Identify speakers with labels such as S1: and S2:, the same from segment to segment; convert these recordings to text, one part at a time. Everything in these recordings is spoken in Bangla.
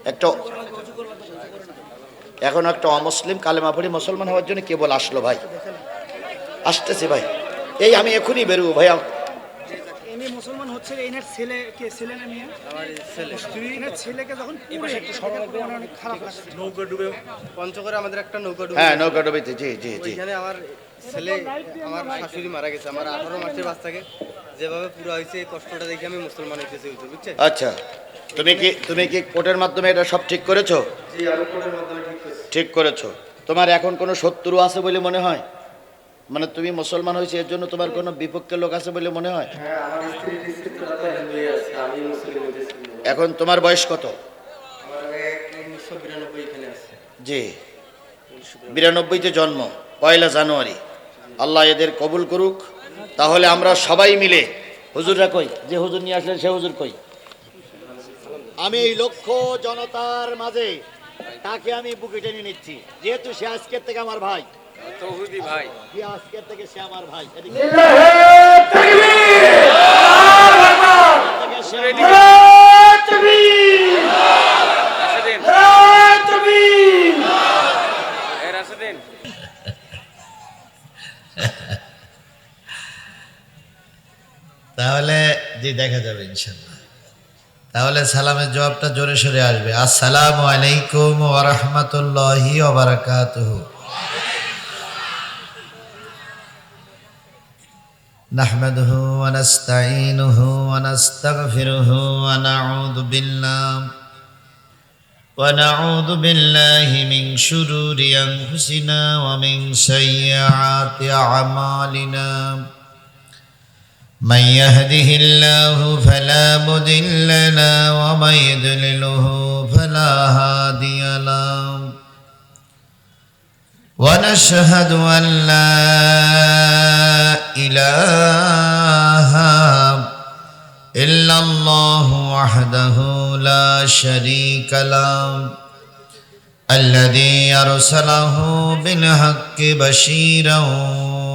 S1: একটা এখন একটা অমুসলিম কালেমা পড়ে মুসলমান হওয়ার জন্য কেবল আসলো ভাই, আসতেছে ভাই, এই আমি এখনই বেরোবো ভাই।
S2: এমনি মুসলমান হচ্ছে এনার ছেলে কে, ছেলে না মেয়ে? আমার ছেলে। এনার ছেলেকে যখন অনেক খারাপ লাগছে।
S3: নৌকা ডুবে পঞ্চগড়ে আমাদের একটা নৌকা ডুবে,
S1: হ্যাঁ নৌকা ডুবিতে, জি জি জি।
S3: ওইখানে আমার ছেলে, আমার শাশুড়ি মারা গেছে। আমার 18 মাসের বাচ্চাকে যেভাবে পুরো হয়েছে, এই কষ্টটা দেখে আমি মুসলমান হইতেছি, বুঝছেন?
S1: আচ্ছা, তুমি কি কোর্টের মাধ্যমে এটা সব ঠিক করেছো?
S3: জি, আমি কোর্টের মাধ্যমে ঠিক করছি।
S1: ঠিক করেছো। তোমার এখন কোনো শত্রু আছে বলে মনে হয়? মানে তুমি মুসলমান হয়েছে এর জন্য তোমার কোনো বিপক্ষের লোক আছে বলে মনে হয়?
S3: হ্যাঁ, আমার স্ত্রীর স্ত্রীটা তো হিন্দুই আছে, আমি মুসলিম হইতেছি।
S1: এখন তোমার বয়স কত?
S3: আমার 1992 এখানে আছে।
S1: জি, 92-তে জন্ম, 1 জানুয়ারি। আল্লাহ এদের কবুল করুক। তাহলে আমরা সবাই মিলে, হুজুররা কই, যে হুজুর নিয়ে আসলেন সে হুজুর কই? আমি এই লক্ষ জনতার মাঝে তাকে আমি বুকে টেনে নিচ্ছি, যেহেতু সে আজকের থেকে আমার ভাই।
S4: তৌহিদি ভাই,
S1: আজকের থেকে সে আমার ভাই। তাহলে জি দেখা যাবে ইনশাল্লাহ। তাহলে সালামের জবাবটা জোরে সোরে আসবে। আসসালামু আলাইকুম ওয়া রাহমাতুল্লাহি ওয়া বারাকাতুহু। নাহমাদুহু ওয়া নাস্তাঈনুহু ওয়া নাস্তাগফিরুহু ওয়া নাউযু বিল্লাহি মিন শুরুরি আনফুসিনা ওয়া মিন সাইয়্যাতি আ'মালিনা। من يهده الله فلا مضل له ومن يضلله فلا هادي له ونشهد أن لا إله إلا الله وحده لا شريك له الذي أرسله بالحق بشيرا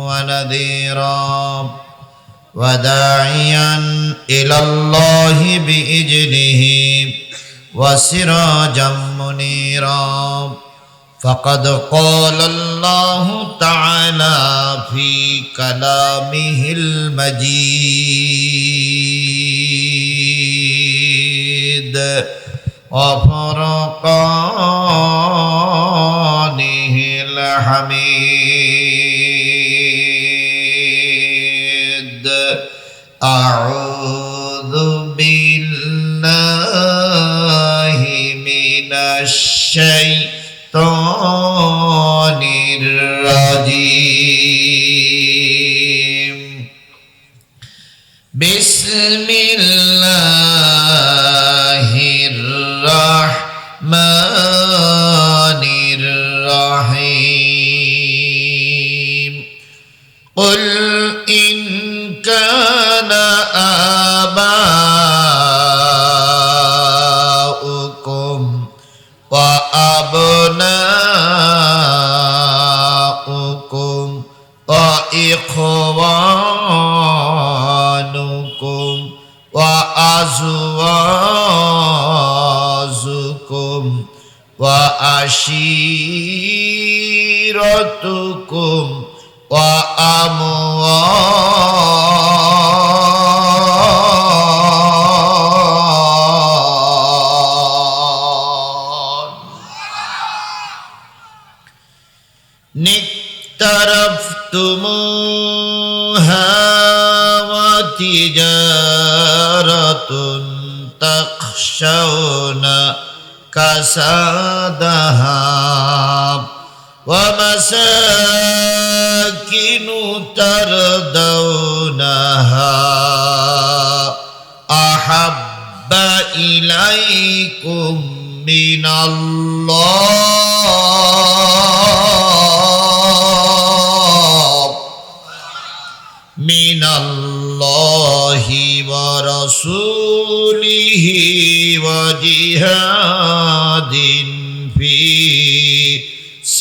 S1: ونذيرا وداعيا إلى الله بإذنه وسراجا منيرا فقد قال الله تعالى في كلامه المجيد وفرقانه الحميد. أعوذ بالله من الشيطان الرجيم. بسم الله الرحمن الرحيم. قل إن كان آباؤكم وأبناؤكم وإخوانكم وأزواجكم وعشيرتكم اقترفتموها وتجارة تخشون كسادها ومساكن ترضونها أحب إليكم من الله ورسوله وجهاد في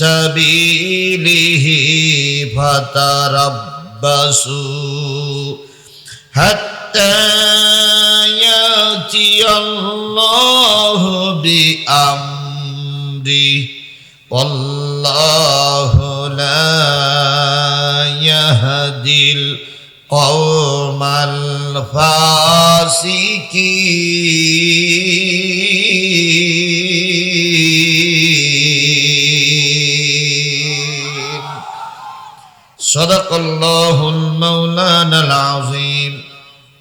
S1: سبيله فتربصوا حتى حتى يأتي الله بأمره والله لا يهدي القوم الفاسقين. صدق الله المولانا العظيم.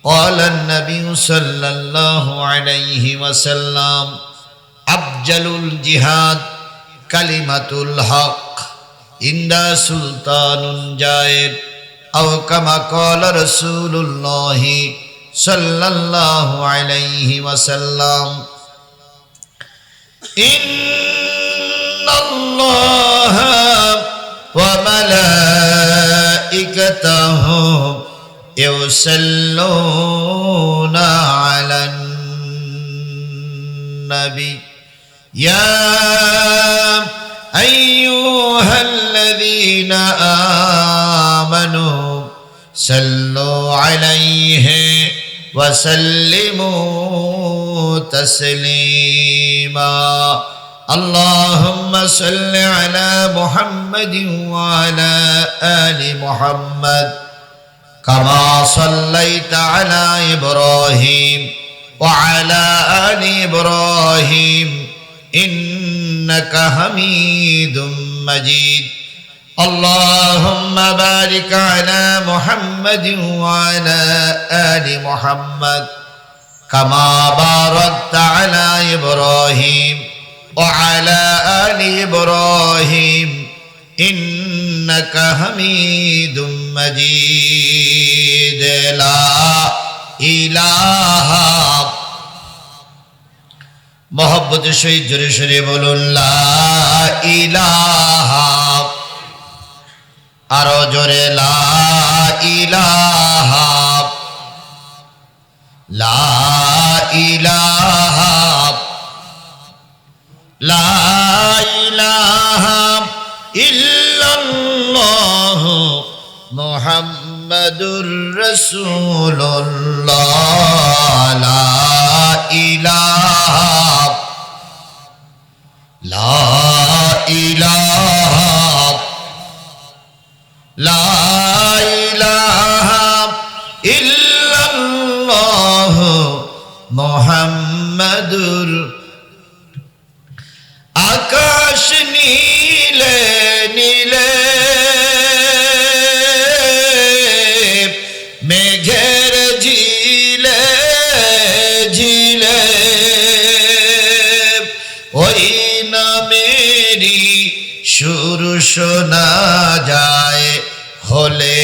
S1: قال النبي صلى الله عليه وسلم أفضل الجهاد كلمة الحق عند سلطان جائر أو كما قال رسول الله صلى الله عليه وسلم. إن الله وملائكته يصلون على النبي يا أيها الذين آمنوا صلوا عليه وسلموا تسليما. اللهم صل على محمد وعلى آل محمد كما صليت على إبراهيم وعلى آل إبراهيم إنك حميد مجيد. اللهم بارك على محمد وعلى آل محمد كما باركت على إبراهيم وعلى آل إبراهيم إنك حميد مجيد. لا إله मोहब्बत से जोरे शोरे बोलुन ला इलाहा आरो जोरे ला इलाहा ला इलाहा ला इलाहा इल्लल्लाह मुहम्मदुर रसूलुल्लाह. ला इलाहा ला इलाहा ला इलाहा इल्लल्लाह मुहम्मदुर. आकाश नीले नीले मेघेर झीले झीले ওই নামেরই সুর শোনা যায় হলে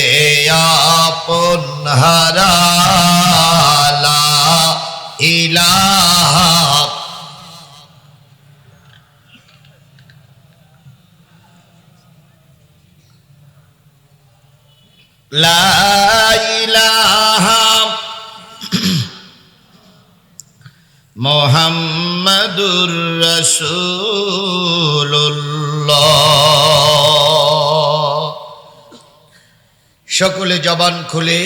S1: আপন হারা. লা ইলাহা লা ইলাহা মুহাম্মাদুর রাসূলুল্লাহ. সকলে জবান খুলে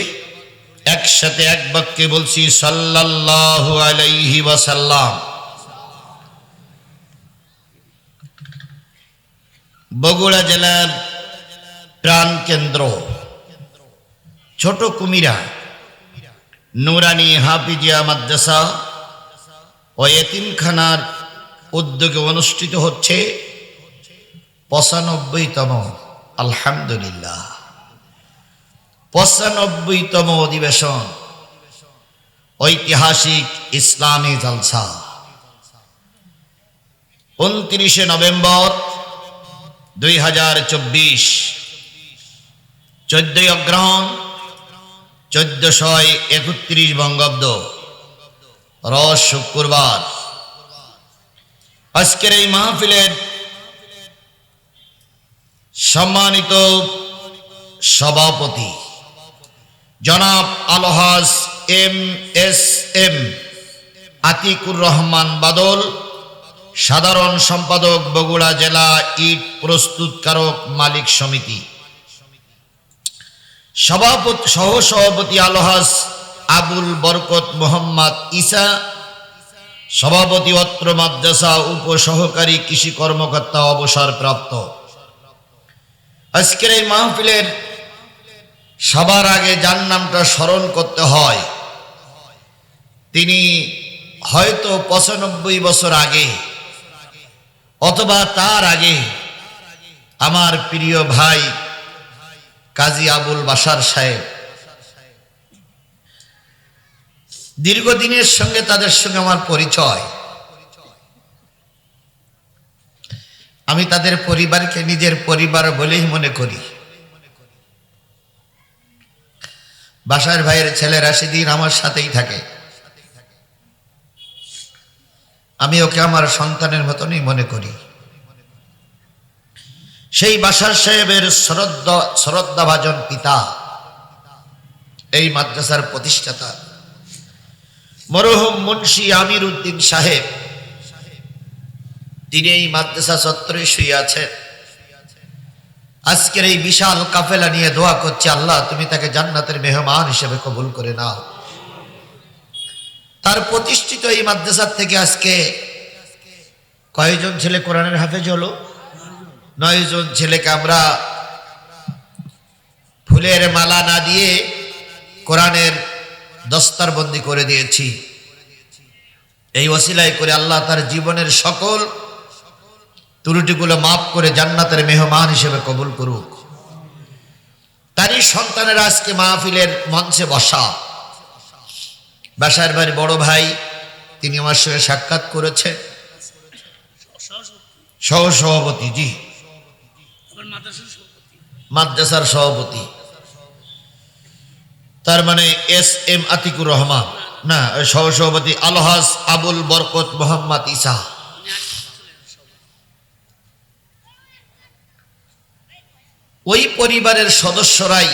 S1: একসাথে এক বাক্যে বলছি সাল্লাল্লাহু আলাইহি ওয়াসাল্লাম. বগুড়া জেলার প্রাণকেন্দ্র ছোট কুমিরা নুরানি হাফিজিয়া মাদ্রাসা ও এতিমখানার উদ্যোগে অনুষ্ঠিত হচ্ছে 95তম আলহামদুলিল্লাহ 95তম অধিবেশন ঐতিহাসিক ইসলামী জলসা। 29 নভেম্বর 2024 14 অগ্রহায়ণ 1431 বঙ্গাব্দ রোজ শুক্রবার। আজকের এই মাহফিলের সম্মানিত সভাপতি জনাব আলহাজ MSM আতিকুর রহমান বাদল, সাধারণ সম্পাদক বগুড়া জেলা ইট প্রস্তুতকারক মালিক সমিতি, সভাপতি সহসভাপতি আলহাজ আবুল বরকত মোহাম্মদ ঈসা, সভাপতি অত্র মাদ্রাসা উপসহকারী কৃষি কর্মকর্তা অবসরপ্রাপ্ত। আজকের এই মাহফিলের সবার আগে যার নামটা স্মরণ করতে হয়, তিনি হয়তো 95 বছর আগে অথবা তার আগে আমার প্রিয় ভাই কাজী আবুল বাশার সাহেব, দীর্ঘদিনের সঙ্গে তাদের সঙ্গে আমার পরিচয়। আমি তাদের পরিবারকে নিজের পরিবার বলেই মনে করি। বাশার ভাইয়ের ছেলে রাশিদিন আমার সাথেই থাকে, আমি ওকে আমার সন্তানের মতনই মনে করি। সেই বাশার সাহেবের শ্রদ্ধাভাজন পিতা, এই মাদ্রাসার প্রতিষ্ঠাতা মরহুম মুন্সি আমির উদ্দিন সাহেব, তিনি এই মাদ্রাসা চত্বরে শুয়ে আছেন। আজকের এই বিশাল কাফেলা নিয়ে দোয়া করছে, আল্লাহ তুমি তাকে জান্নাতের মেহমান হিসেবে কবুল করে নাও। তার প্রতিষ্ঠিত এই মাদ্রাসার থেকে আজকে কয়জন ছেলে কোরআনের হাফেজ হলো? 9 জন ছেলেকে আমরা ফুলের মালা না দিয়ে কোরআনের দস্তারবন্দি করে দিয়েছি। এই ওসিলাই করে আল্লাহ তার জীবনের সকল ত্রুটিগুলো মাফ করে জান্নাতের মেহমান হিসেবে কবুল করুক। তারই সন্তানেরা আজকে মাহফিলের মঞ্চে বসা। বাশার ভাইয়ের বড় ভাই, তিনি আমার সঙ্গে সাক্ষাৎ করেছেন, সহসভাপতি, জি মাদ্রাসার সভাপতি, তার মানে SM আতিকুর রহমান, না সহসভাপতি আলহাজ আবুল বরকত মোহাম্মদ ঈসা। ওই পরিবারের সদস্যরাই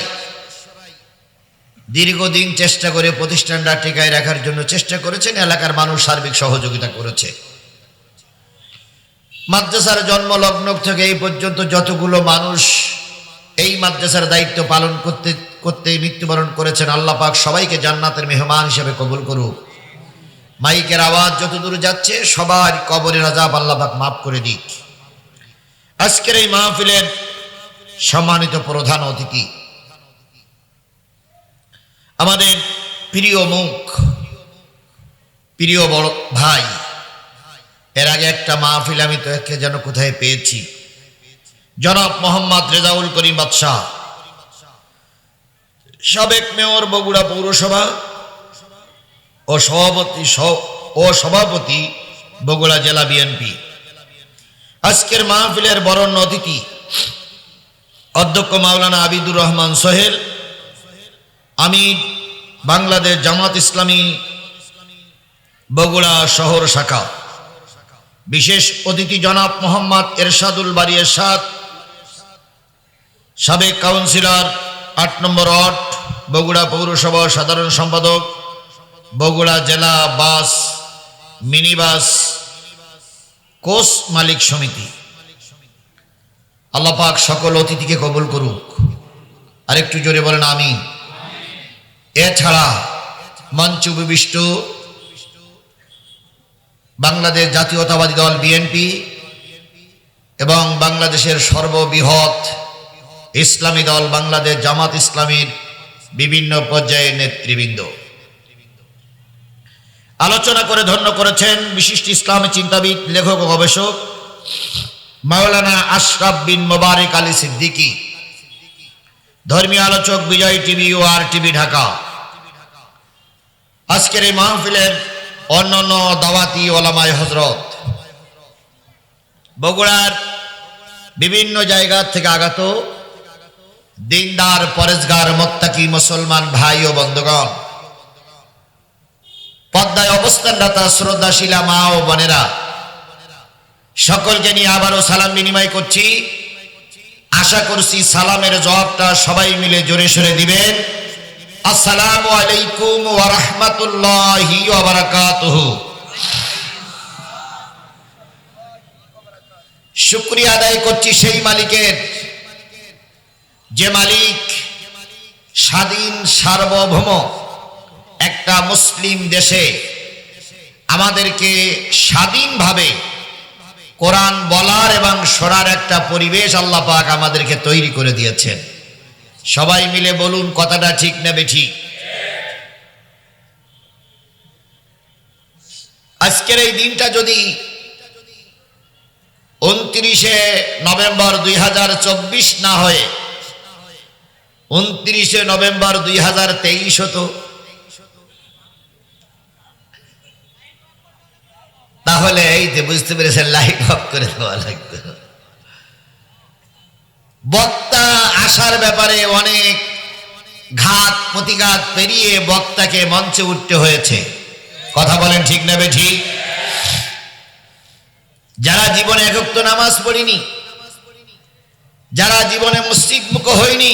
S1: দীর্ঘদিন চেষ্টা করে প্রতিষ্ঠানটা টিকায় রাখার জন্য চেষ্টা করেছেন। এলাকার মানুষ সার্বিক সহযোগিতা করেছে। মাদ্রাসার জন্মলগ্ন থেকে এই পর্যন্ত যতগুলো মানুষ এই মাদ্রাসার দায়িত্ব পালন করতে করতে মৃত্যুবরণ করেছেন, আল্লাহ পাক সবাইকে জান্নাতের মেহমান হিসেবে কবুল করুক। মাইকের আওয়াজ যতদূর যাচ্ছে সবার কবরের আযাব আল্লাহ পাক মাফ করে দিক। আজকের এই মাহফিলের সম্মানিত প্রধান অতিথি, আমাদের প্রিয় মুখ, প্রিয় বড় ভাই। এর আগে একটা মাহফিল আমি তো একে যেন কোথায় পেয়েছি, জনাব মোহাম্মদ রেজাউল করিম বাদশাহ, সাবেক মেয়র বগুড়া পৌরসভা ও সভাপতি বগুড়া জেলা বিএনপি। আজকের মাহফিলের বরণ্য অতিথি অধ্যক্ষ মাওলানা আবিদুর রহমান সোহেল, আমির বাংলাদেশ জামাত ইসলামী বগুড়া শহর শাখা। বিশেষ অতিথি জনাব মোহাম্মদ এরশাদুল বারী এরশাদ, সাবেক কাউন্সিলর 8 নম্বর ওয়ার্ড বগুড়া পৌরসভা সাধারণ সম্পাদক, বগুড়া জেলা বাস মিনিবাস কোষ মালিক সমিতি। আল্লাহ পাক সকল অতিথিকে কবুল করুক। আরেকটু জোরে বলেন আমিন। এছাড়া মঞ্চ উপবিষ্ট বাংলাদেশ জাতীয়তাবাদী দল বিএনপি এবং বাংলাদেশের সর্ববৃহৎ ইসলামী দল বাংলাদেশ জামাত ইসলামীর বিভিন্ন পর্যায়ের নেতৃবৃন্দ আলোচনা করে ধন্য করেছেন বিশিষ্ট ইসলামী চিন্তাবিদ, লেখক ও গবেষক মাওলানা আশরাফ বিন মোবারক আলী সিদ্দিকী, ধর্মীয় আলোচক বিজয় টিভি ও RTV ঢাকা। আজকের এই মাহফিলের অন্যান্য দাওয়াতি ওলামায়ে হযরত, বগুড়ার বিভিন্ন জায়গা থেকে আগত দিনদার পরেজগার মুত্তাকি মুসলমান ভাই ও বন্ধুগণ, পদ্মায় অবস্থানরত শ্রদ্ধাশীলা মা ও বোনেরা, সকলকে নিয়ে আবারও সালাম বিনিময় করছি। আশা করছি সালামের জবাবটা সবাই মিলে জোরে সোরে দিবেন। আসসালামু আলাইকুম ওয়া রাহমাতুল্লাহি ওয়া বারাকাতুহু। শুকরিয়া আদায় করছি সেই মালিকের, যে মালিক স্বাধীন, সার্বভৌম, একটা মুসলিম দেশে আমাদেরকে স্বাধীনভাবে কোরআন বলার এবং শোনার একটা পরিবেশ আল্লাহ পাক আমাদেরকে তৈরি করে দিয়েছেন। সবাই মিলে বলুন কথাটা ঠিক না বেঠিক? আজকের এই দিনটা যদি 29শে নভেম্বর 2024 না হয়ে 29শে নভেম্বর 2023 হতো, তাহলে এই যে বুঝতে পেরেছেন লাইট অফ করে দেওয়া লাগতো। বক্তা আসার ব্যাপারে অনেক ঘাত প্রতিঘাত পেরিয়ে বক্তাকে মঞ্চে উঠতে হয়েছে। কথা বলেন ঠিক না বেঠিক? যারা জীবনে এক ওয়াক্ত নামাজ পড়িনি, যারা জীবনে মসজিদ মুখ হয়নি,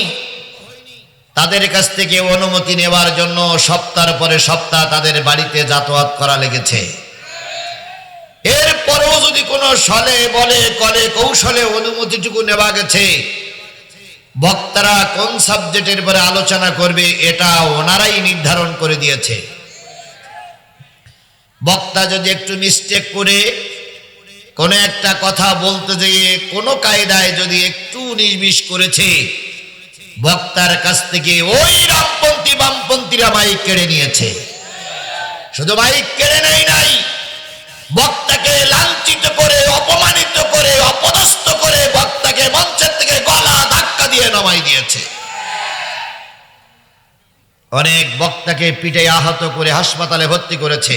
S1: তাদের কাছ থেকে অনুমতি নেওয়ার জন্য সপ্তাহের পরে সপ্তাহ তাদের বাড়িতে যাতায়াত করা লেগেছে। এরপরেও যদি কোনো ছলে বলে কলে কৌশলে অনুমতিটুকু নেওয়া গেছে, বক্তারা কোন সাবজেক্টের পরে আলোচনা করবে এটা ওনারাই নির্ধারণ করে দিয়েছে। বক্তা যদি একটু মিস্টেক করে কোন একটা কথা বলতে যেয়ে কোনো কায়দায় যদি একটু নির্বিষ করেছে, বক্তার কাছ থেকে ওই রামপন্থী বামপন্থীরা মাইক কেড়ে নিয়েছে। শুধু মাইক কেড়ে নেই নাই, বক্তাকে লাঞ্ছিত করে, অপমানিত করে, অপদস্থ করে বক্তাকে মঞ্চের থেকে গলা ধাক্কা দিয়ে নামাই দিয়েছে। অনেক বক্তাকে পিটাই আহত করে হাসপাতালে ভর্তি করেছে,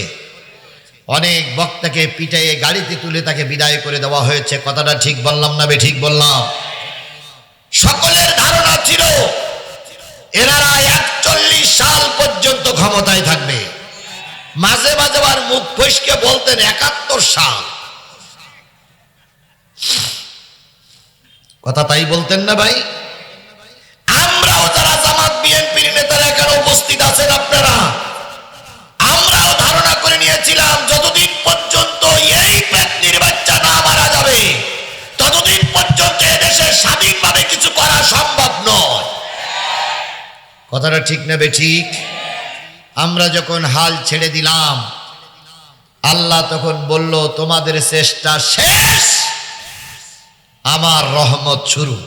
S1: অনেক বক্তাকে পিটাইয়ে গাড়িতে তুলে তাকে বিদায় করে দেওয়া হয়েছে। কথাটা ঠিক বললাম না বেঠিক বললাম? সকলের ধারণা ছিল এনারা 41 সাল পর্যন্ত ক্ষমতায় থাকবে। মাঝে মাঝে আবার মুখ ফসকে বলতেন 71 সাল। কথা তাই বলতেন না ভাই? আমরাও যারা জামাত বিএনপির নেতারা এখানে উপস্থিত আছেন আপনারা, আমরাও ধারণা করে নিয়েছিলাম যতদিন পর্যন্ত এই পেটনির বাচ্চা না মারা যাবে ততদিন পর্যন্ত এদেশে স্বাধীনভাবে কিছু করা সম্ভব নয়। কথাটা ঠিক না বেঠিক? আমরা যখন হাল ছেড়ে দিলাম, আল্লাহ তখন বলল তোমাদের চেষ্টা শেষ, আমার রহমত শুরু।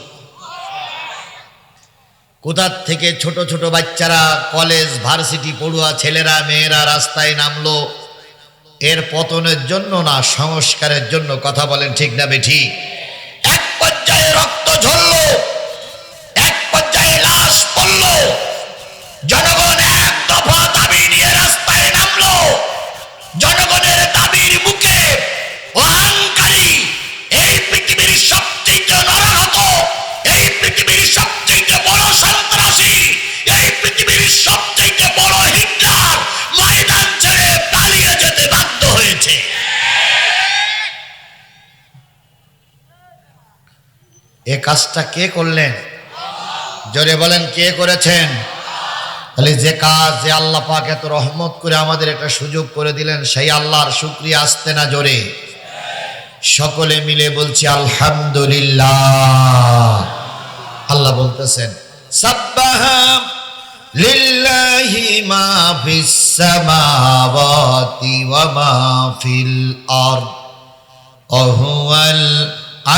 S1: কোথার থেকে ছোট ছোট বাচ্চারা, কলেজ ভার্সিটি পড়ুয়া ছেলেরা মেয়েরা রাস্তায় নামলো, এর পতনের জন্য না, সংস্কারের জন্য। কথা বলেন ঠিক না বেঠিক? এক পর্যায়ে রক্ত ঝরল, এক পর্যায়ে লাশ পড়ল, জনগণ এক দফা দাবি নিয়ে রাস্তায় নামলো। জনগণের দাবির বুকে অহংকারী, এই পৃথিবীর সবচেয়ে নরহত, এই পৃথিবীর সবচেয়ে বড় সন্ত্রাসী, এই পৃথিবীর সবচেয়ে বড় হিটলার ময়দান ছেড়ে পালিয়ে যেতে বাধ্য হয়েছে। এ কাজটা কে করলেন? জোরে বলেন কে করেছেন? তাহলে যে কাজ, যে আল্লাহ পাক এত রহমত করে আমাদের একটা সুযোগ করে দিলেন, সেই আল্লাহর শুকরিয়া আসতে না জোরে? সকলে মিলে বলছি আলহামদুলিল্লাহ। আল্লাহ বলতেছেন সাব্বাহা লিল্লাহি মা ফিস সামাওয়াতি ওয়া মা ফিল আরদ ওয়া হুয়াল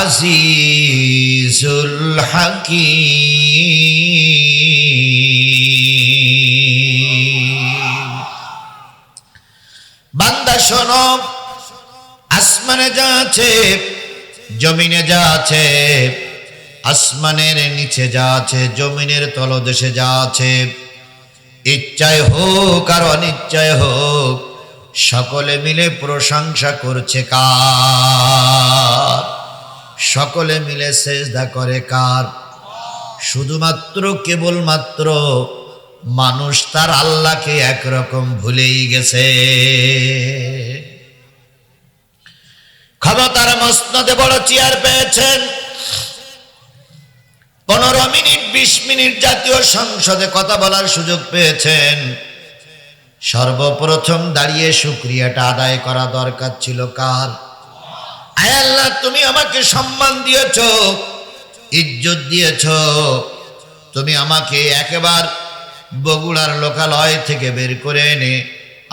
S1: আজিজুল হাকীম। বান্দা শোনো, আসমানে যা আছে, জমিনে যা আছে, আসমানের নিচে যা আছে, জমিনের তলদেশে যা আছে, ইচ্ছায় হোক আর অনিচ্ছায় হোক, সকলে মিলে প্রশংসা করছে কার? সকলে মিলে সেজদা করে কার? শুধুমাত্র কেবলমাত্র মানুষ তার আল্লাহকে একরকম ভুলেই গেছে। ক্ষমতার মসনদে বড় চেয়ার পেয়েছেন, 15 মিনিট 20 মিনিট জাতীয় সংসদে কথা বলার সুযোগ পেয়েছেন। সর্বপ্রথম দাঁড়িয়ে শুকরিয়াটা আদায় করা দরকার ছিল কার? আয় আল্লাহ, তুমি আমাকে সম্মান দিয়েছো, ইজ্জত দিয়েছো, তুমি আমাকে একেবারে বগুড়ার লোকালয় থেকে বের করে এনে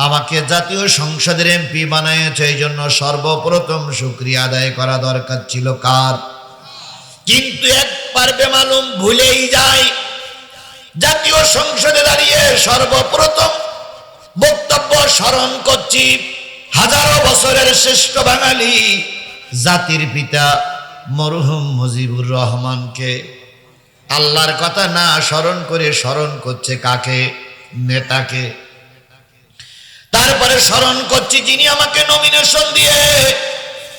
S1: আমাকে জাতীয় সংসদের এমপি বানিয়েছে। এই জন্য সর্বপ্রথম শুকরিয়া আদায় করা দরকার ছিল কার? কিন্তু একবার বেমালুম ভুলেই যায়। জাতীয় সংসদে দাঁড়িয়ে সর্বপ্রথম বক্তব্য স্মরণ করছি হাজারো বছরের শ্রেষ্ঠ বাঙালি জাতির পিতা মরহুম মুজিবুর রহমানকে। আল্লাহর কথা না স্মরণ করে স্মরণ করছে কাকে? নেতাকে। তারপরে স্মরণ করছি যিনি আমাকে নমিনেশন দিয়ে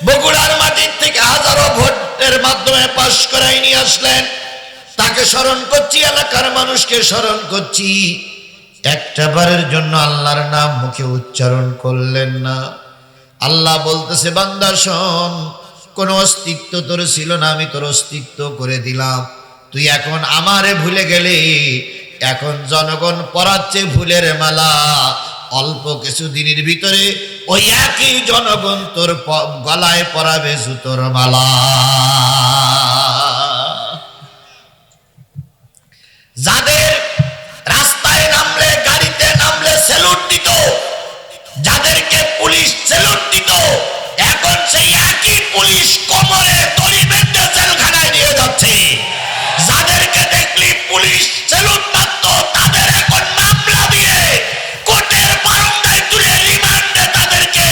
S1: বগুড়ার মাটির থেকে হাজারো ভোটের মাধ্যমে পাশ করাই নিয়ে আসলেন, তাকে স্মরণ করছি, এলাকার মানুষকে স্মরণ করছি। একটা বারের জন্য আল্লাহর নাম মুখে উচ্চারণ করলেন না। আল্লাহ বলতেছে, বান্দা শোন, কোন অস্তিত্ব তোর ছিল না, আমি তোর অস্তিত্ব করে দিলাম। তুই এখন আমারে ভুলে গেলি, এখন জনগণ পরাচ্ছে ফুলের মালা। অল্প কিছু দিনের ভিতরে ওই একই জনগণ তোর গলায় পরাবে জুতোর মালা। যাদের রাস্তায় নামলে, গাড়িতে নামলে স্যালুট দিত, যাদেরকে পুলিশ স্যালুট দিত, এখন সেই একই পুলিশ কোমরে দড়ি বেঁধে জেলখানায় নিয়ে যাচ্ছে। যাদেরকে দেখলি পুলিশ স্যালুট মারত, তাদের এখন মামলা দিয়ে কোর্টের বারান্দায় তুলে রিমান্ডে তাদেরকে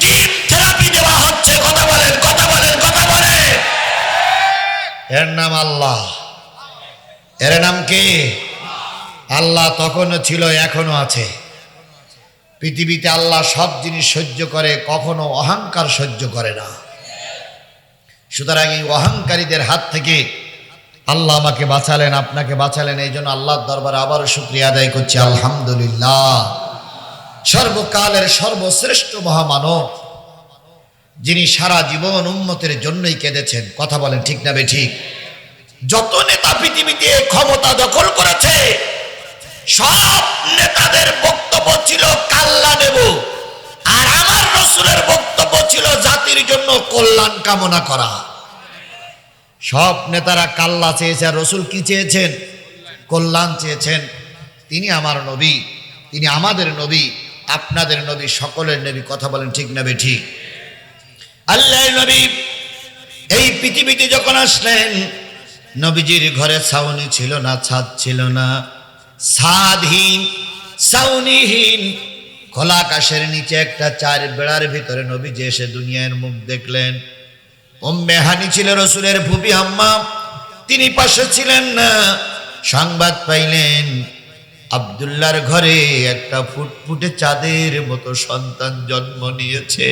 S1: ডিম থেরাপি দেওয়া হচ্ছে। কথা বলেন, কথা বলেন, কথা বলেন। এর নাম আল্লাহ। এর নাম কি? আল্লাহ তখনও ছিল, এখনো আছে। পৃথিবীতে আল্লাহ সব জিনিস সহ্য করে, কখনো অহংকার সহ্য করে না। সুতরাং এই অহংকারীদের হাত থেকে আল্লাহ আমাকে বাঁচালেন, আপনাকে বাঁচালেন। এই জন্য আল্লাহর দরবারে আবারও শুকরিয়া আদায় করছি, আলহামদুলিল্লাহ। সর্বকালের সর্বশ্রেষ্ঠ মহামানব, যিনি সারা জীবন উম্মতের জন্যই কেঁদেছেন। কথা বলেন ঠিক না বেঠিক? যত নেতা পৃথিবীতে ক্ষমতা দখল করেছে, সব নেতাদের বক্তব্য ছিল কাল্লা নেব, আর আমার রাসূলের বক্তব্য ছিল জাতির জন্য কল্যাণ কামনা করা। সব নেতারা কাল্লা চেয়েছে, আর রাসূল কি চেয়েছেন? কল্যাণ চেয়েছেন। তিনি আমার নবী, তিনি আমাদের নবী, আপনাদের নবী, সকলের নবী। কথা বলেন ঠিক না বেঠিক? আল্লাহর নবী এই পৃথিবীতে যখন আসলেন, নবীজির ঘরে ছাউনি ছিল না, ছাদ ছিল না, ছাদহীন, ছাউনিহীন, খোলা আকাশের নিচে একটা চার বেড়ার ভিতরে নবীজি এসে দুনিয়ার মুখ দেখলেন। উম্মে হানি ছিল রাসূলের ফুপি আম্মা, তিনি পাশে ছিলেন না। সংবাদ পাইলেন আব্দুল্লাহর ঘরে একটা ফুটফুটে চাঁদের মতো সন্তান জন্ম নিয়েছে।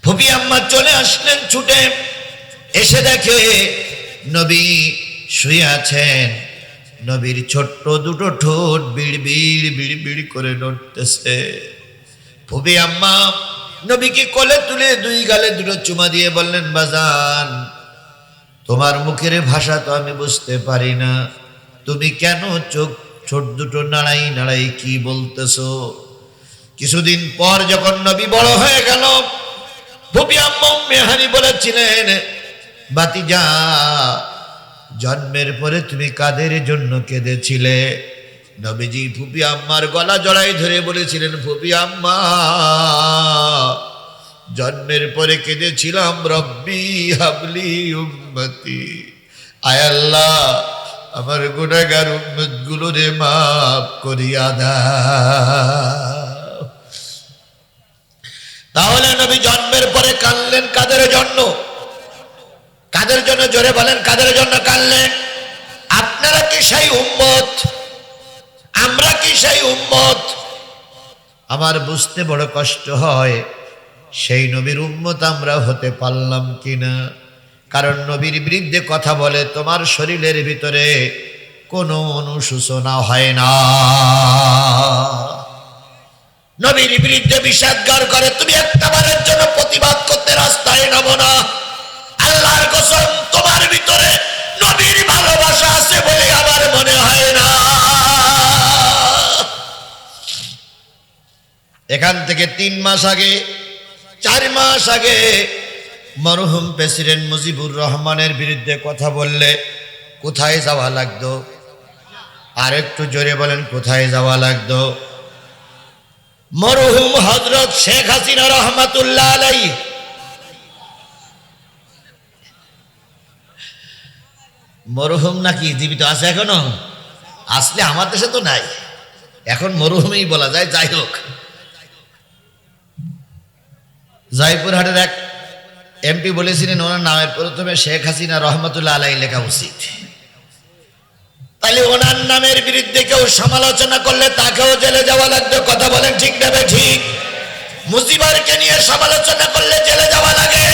S1: ফুপি আম্মা চলে আসলেন ছুটে, এসে দেখে নবী শুয়ে আছেন। নবীর ছোট্ট দুটো ঠোঁট বিড়বিড় বিড়বিড় করে নড়তেছে। ফুপি আম্মা নবীকে কোলে তুলে দুই গালে দুটো চুমা দিয়ে বললেন, বাজান, তোমার মুখের ভাষা তো আমি বুঝতে পারি না, তুমি কেন ছোট দুটো নাড়াই নাড়াই কি বলতেছো? কিছুদিন পর যখন নবী বড় হয়ে গেল, ফুপি আম্মা উম্মে হানি বলেছিলেন, বাতিজা, জন্মের পরে তুমি কাদের জন্য কেঁদেছিলে? নবীজি ফুপি আম্মার গলা জড়াই ধরে বলেছিলেন, ফুপি আম্মা, জন্মের পরে কেঁদেছিলাম, রব্বি হাবলি উম্মতি, আয় আল্লাহ, আমার গুনাহগার উম্মত গুলোরে মাফ করিয়া দাও। তাহলে নবী জন্মের পরে কাঁদলেন কাদের জন্য? কাদের জন্য? জোরে বলেন, কাদের জন্য কাঁদলেন? আপনারা কি সেই উম্মত? আমরা কি সেই উম্মত? আমার বুঝতে বড় কষ্ট হয়, সেই নবীর উম্মত আমরা হতে পারলাম কিনা। কারণ নবীর বিরুদ্ধে কথা বলে তোমার শরীরের ভিতরে কোনো অনুশোচনা হয় না। নবীর বিরুদ্ধে বিষাদগার করে তুমি একটাবারের জন্য প্রতিবাদ করতে রাস্তায় নামো না। আল্লাহর কসম, তোমার ভিতরে নবীর ভালোবাসা আছে বলে আমার মনে হয় না। এখান থেকে 3 মাস আগে, 4 মাস আগে মরহুম প্রেসিডেন্ট মুজিবুর রহমানের বিরুদ্ধে কথা বললে কোথায় যাওয়া লাগতো? আর একটু জোরে বলেন কোথায় যাওয়া লাগতো? মরহুম হযরত শেখ হাসিনা রহমাতুল্লাহ আলাইহি মরহুম নাকি জীবিত আছে এখনো? আসলে আমার দেশে তো নাই, এখন মরহুমই বলা যায়। যাই হোক, জয়পুরহাটের এক এমপি বলেছিলেন ওনার নামের প্রথমে শেখ হাসিনা রহমাতুল্লাহ আলাইহি লেখা উচিত। তাহলে ওনার নামের বিরুদ্ধে কেউ সমালোচনা করলে তাকেও জেলে যাওয়া লাগবে। কথা বলেন ঠিক না ঠিক? মুজিবরকে নিয়ে সমালোচনা করলে জেলে যাওয়া লাগে,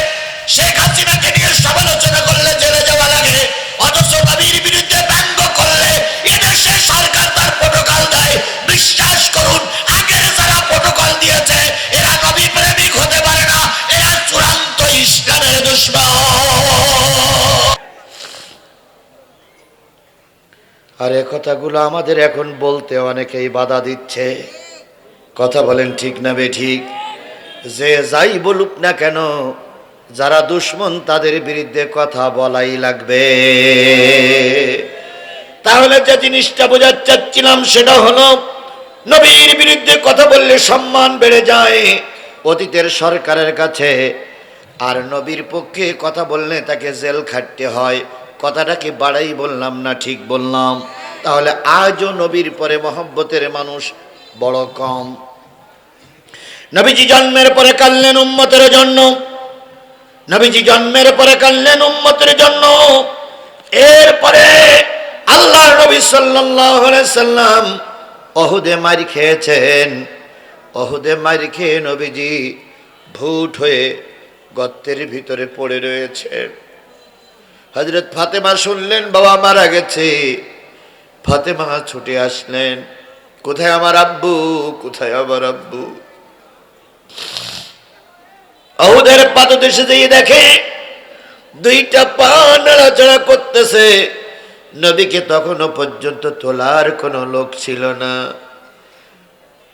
S1: শেখ হাসিনাকে নিয়ে সমালোচনা করলে জেলে যাওয়া লাগে। অথচ নবীর বিরুদ্ধে ব্যঙ্গ করলে এদেশে সরকার তার প্রোটোকল দেয়। বিশ্বাস করুন, আগের যারা প্রোটোকল দিয়েছে এরা নবী প্রেমিক হতে পারে না, এরা চূড়ান্ত ইসলামের দুশমন। আর এ কথাগুলো আমাদের এখন বলতে অনেকেই বাধা দিচ্ছে। কথা বলেন ঠিক না ঠিক? যে যাই বলুক না কেন, যারা দুশমন তাদের বিরুদ্ধে কথা বলাই লাগবে। তাহলে যে জিনিসটা বোঝাতে চাচ্ছিলাম সেটা হলো, নবীর বিরুদ্ধে কথা বললে সম্মান বেড়ে যায় অতীতের সরকারের কাছে, আর নবীর পক্ষে কথা বললে তাকে জেল খাটতে হয়। কথাটা কি বাড়াই বললাম না ঠিক বললাম? তাহলে আজও নবীর পরে মহব্বতের মানুষ বড় কম। নবীজি জন্মের পরে কাঁদলেন উম্মতের জন্য, নবীজি জন্মের পরে কাঁদলেন উম্মতের জন্য। এরপরে আল্লাহর নবী সাল্লাল্লাহু আলাইহি সাল্লাম উহুদে মার খেয়েছেন। উহুদে মার খেয়ে নবীজি ভূত হয়ে গর্তের ভিতরে পড়ে রয়েছে। হযরত ফাতেমা শুনলেন বাবা মারা গেছে। ফাতেমা ছুটে আসলেন, কোথায় আমার আব্বু, কোথায় আমার আব্বু? উহুদের পাদদেশে যেয়ে দেখে দুইটা পা নাড়াচাড়া করতেছে। নবীকে তখনও পর্যন্ত তোলার কোনো লোক ছিল না।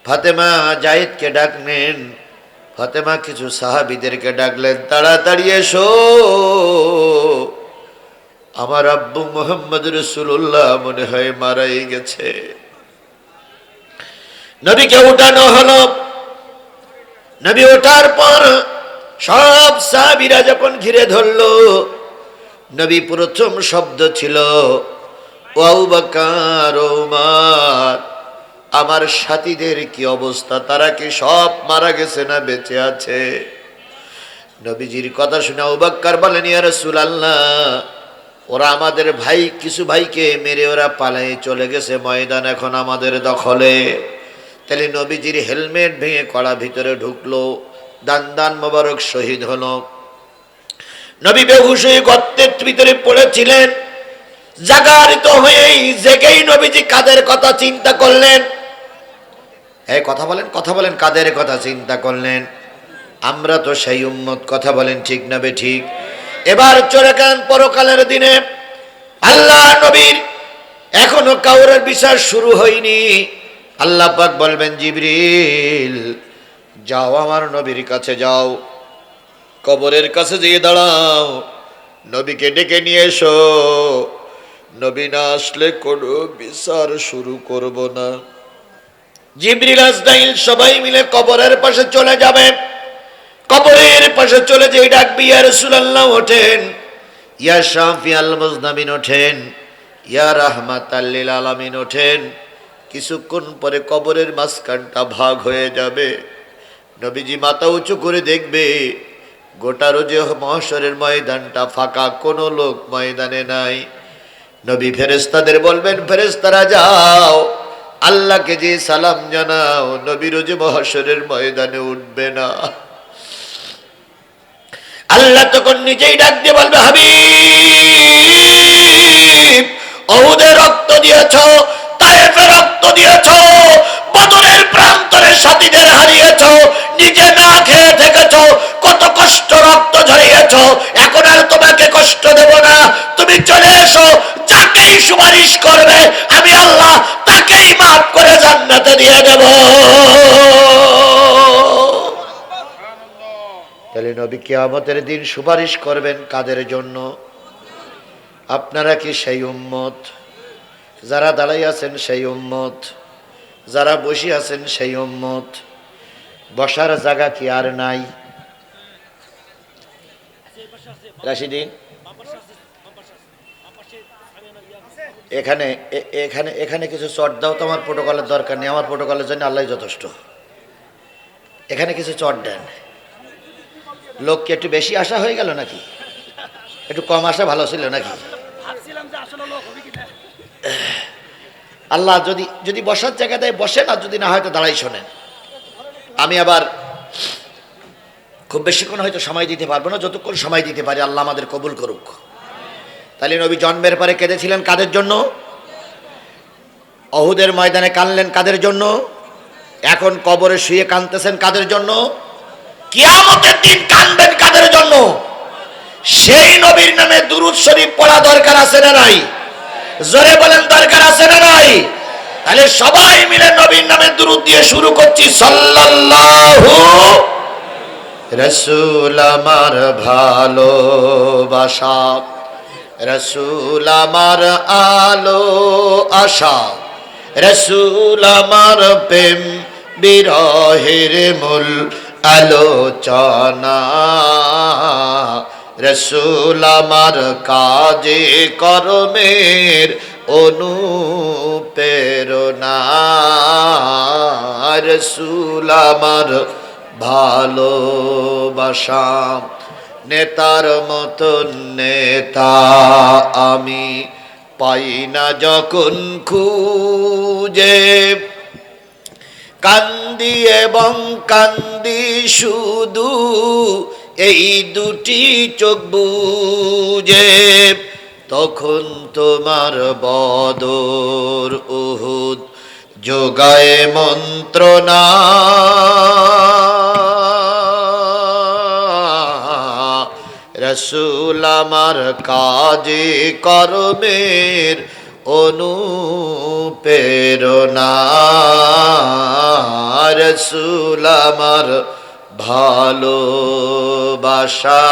S1: ফাতেমা জায়েদকে ডাকলেন, ফাতেমা কিছু সাহাবীদেরকে ডাকলেন, তাড়াতাড়ি এসো, আমার আব্বু মুহাম্মদ রাসূলুল্লাহ মনে হয় মারাই গেছে। নবীকে উঠানো হলো। নবী ওঠার পর সব সাহাবীরা যখন ঘিরে ধরলো, নবী প্রথম শব্দ ছিল ও আবু বকর, ওমর, আমার সাথীদের কি অবস্থা? তারা কি সব মারা গেছে না বেঁচে আছে? নবীজির কথা শুনে আবু বকর বলেন, ইয়া রাসূলুল্লাহ, ওরা আমাদের ভাই, কিছু ভাইকে মেরে ওরা পালিয়ে চলে গেছে ময়দান, এখন আমাদের দখলে। তাহলে নবীজির হেলমেট ভেঙে কড়া ভিতরে ঢুকলো, দান দান মোবারক শহীদ হলো। নবী বেহুশ হয়ে গর্তের ভিতরে পড়েছিলেন। জাগারিত হয়েই জেগেই নবীজি কাদের কথা চিন্তা করলেন? এই কথা বলেন, কথা বলেন, কাদের কথা চিন্তা করলেন? আমরা তো সেই উম্মত। কথা বলেন ঠিক না ঠিক? এবার চলে গেলেন পরকালের দিনে। আল্লাহ নবীর এখনো কাউরের বিচার শুরু হয়নি। আল্লাহ পাক বলবেন, জিবরিল যাও আমার নবীর কাছে যাও, কবরের কাছে যেয়ে দাঁড়াও, নবীকে ডেকে নিয়ে এসো। নবী না আসলে কোনো বিচার শুরু করব না। জিবরিল আজরাইল সবাই মিলে কবরের পাশে চলে যাবে। কবরের পাশে চলে যেই ডাকবি, ইয়া রাসূলুল্লাহ ওঠেন, ইয়া শাফিআল মুজনাবিন ওঠেন, ইয়া রাহমাতাল লিল আলামিন ওঠেন। কিছুক্ষণ পরে কবরের মাঝখানটা ভাগ হয়ে যাবে। নবীজি মাথা উঁচু করে দেখবে গোটা রোজে মহশরের ময়দানটা ফাঁকা, কোনো লোক ময়দানে নাই। নবী ফেরেশতাদের বলবেন, ফেরেশতারা যাও আল্লাহকে যে সালাম জানাও, নবী রোজে মহশরের ময়দানে উঠবে না। আল্লাহ তখন নিজেই ডাক দিয়ে বলবে, হাবিব, উহুদে রক্ত দিয়েছো, তায়েফে রক্ত দিয়েছো, বদরের প্রান্তরে সাথীদের হারিয়েছো, নিজে না খেয়ে থেকেছো, কত কষ্ট রক্ত ঝরিয়েছো, এখন আর তোমাকে কষ্ট দেব না, তুমি চলে এসো। যাকেই সুপারিশ করবে আমি আল্লাহ তাকেই মাফ করে জান্নাতে দিয়ে দেব। তাহলে নবী কিয়ামতের দিন সুপারিশ করবেন কাদের জন্য? আপনারা কি সেই উম্মত? যারা দাঁড়াই আছেন সেই উম্মত, যারা বসে আছেন সেই উম্মত। বসার জায়গা কি আর নাই? রাশিদিন, এখানে এখানে এখানে কিছু চট দাও তো, আমার প্রোটোকলের দরকার নেই, আমার প্রোটোকলের জন্য আল্লাহ যথেষ্ট। এখানে কিছু চট দেন। লোক কি একটু বেশি আশা হয়ে গেল নাকি? একটু কম আসা ভালো ছিল নাকি? আল্লাহ যদি যদি বসার জায়গা দেয় বসেন, আর যদি না হয়তো দাঁড়াই শোনেন। আমি আবার খুব বেশিক্ষণ হয়তো সময় দিতে পারবো না, যতক্ষণ সময় দিতে পারি আল্লাহ আমাদের কবুল করুক। তাহলে নবী জন্মের পরে কেঁদেছিলেন কাদের জন্য? অহুদের ময়দানে কাঁদলেন কাদের জন্য? এখন কবরে শুয়ে কাঁদতেছেন কাদের জন্য? কিয়ামতের দিন কাঁদবেন কাদের জন্য? সেই নবীর নামে দুরূদ শরীফ পড়া দরকার আছে না নাই? জোরে বলেন দরকার আছে না নাই? তাহলে সবাই মিলে নবীর নামে দুরূদ দিয়ে শুরু করছি। সাল্লাল্লাহু রাসূল আমার ভালোবাসা, রাসূল আমার আলো আশা, রাসূল আমার প্রেম বিরহের মূল আলোচনা, রাসূল আমার কাজে কর্মের অনুপ্রেরণা, রাসূল আমার ভালোবাসা। নেতার মতন নেতা আমি পাই না যখন খুঁজে, কান্দি এবং কান্দি শুধু এই দুটি চোখ বুজে, তখন তোমার বদর উহুদ যোগায় মন্ত্রণা, রাসূল আমার কাজে কর্মের অনুপ্রেরণা, রাসূল আমার ভালোবাসা।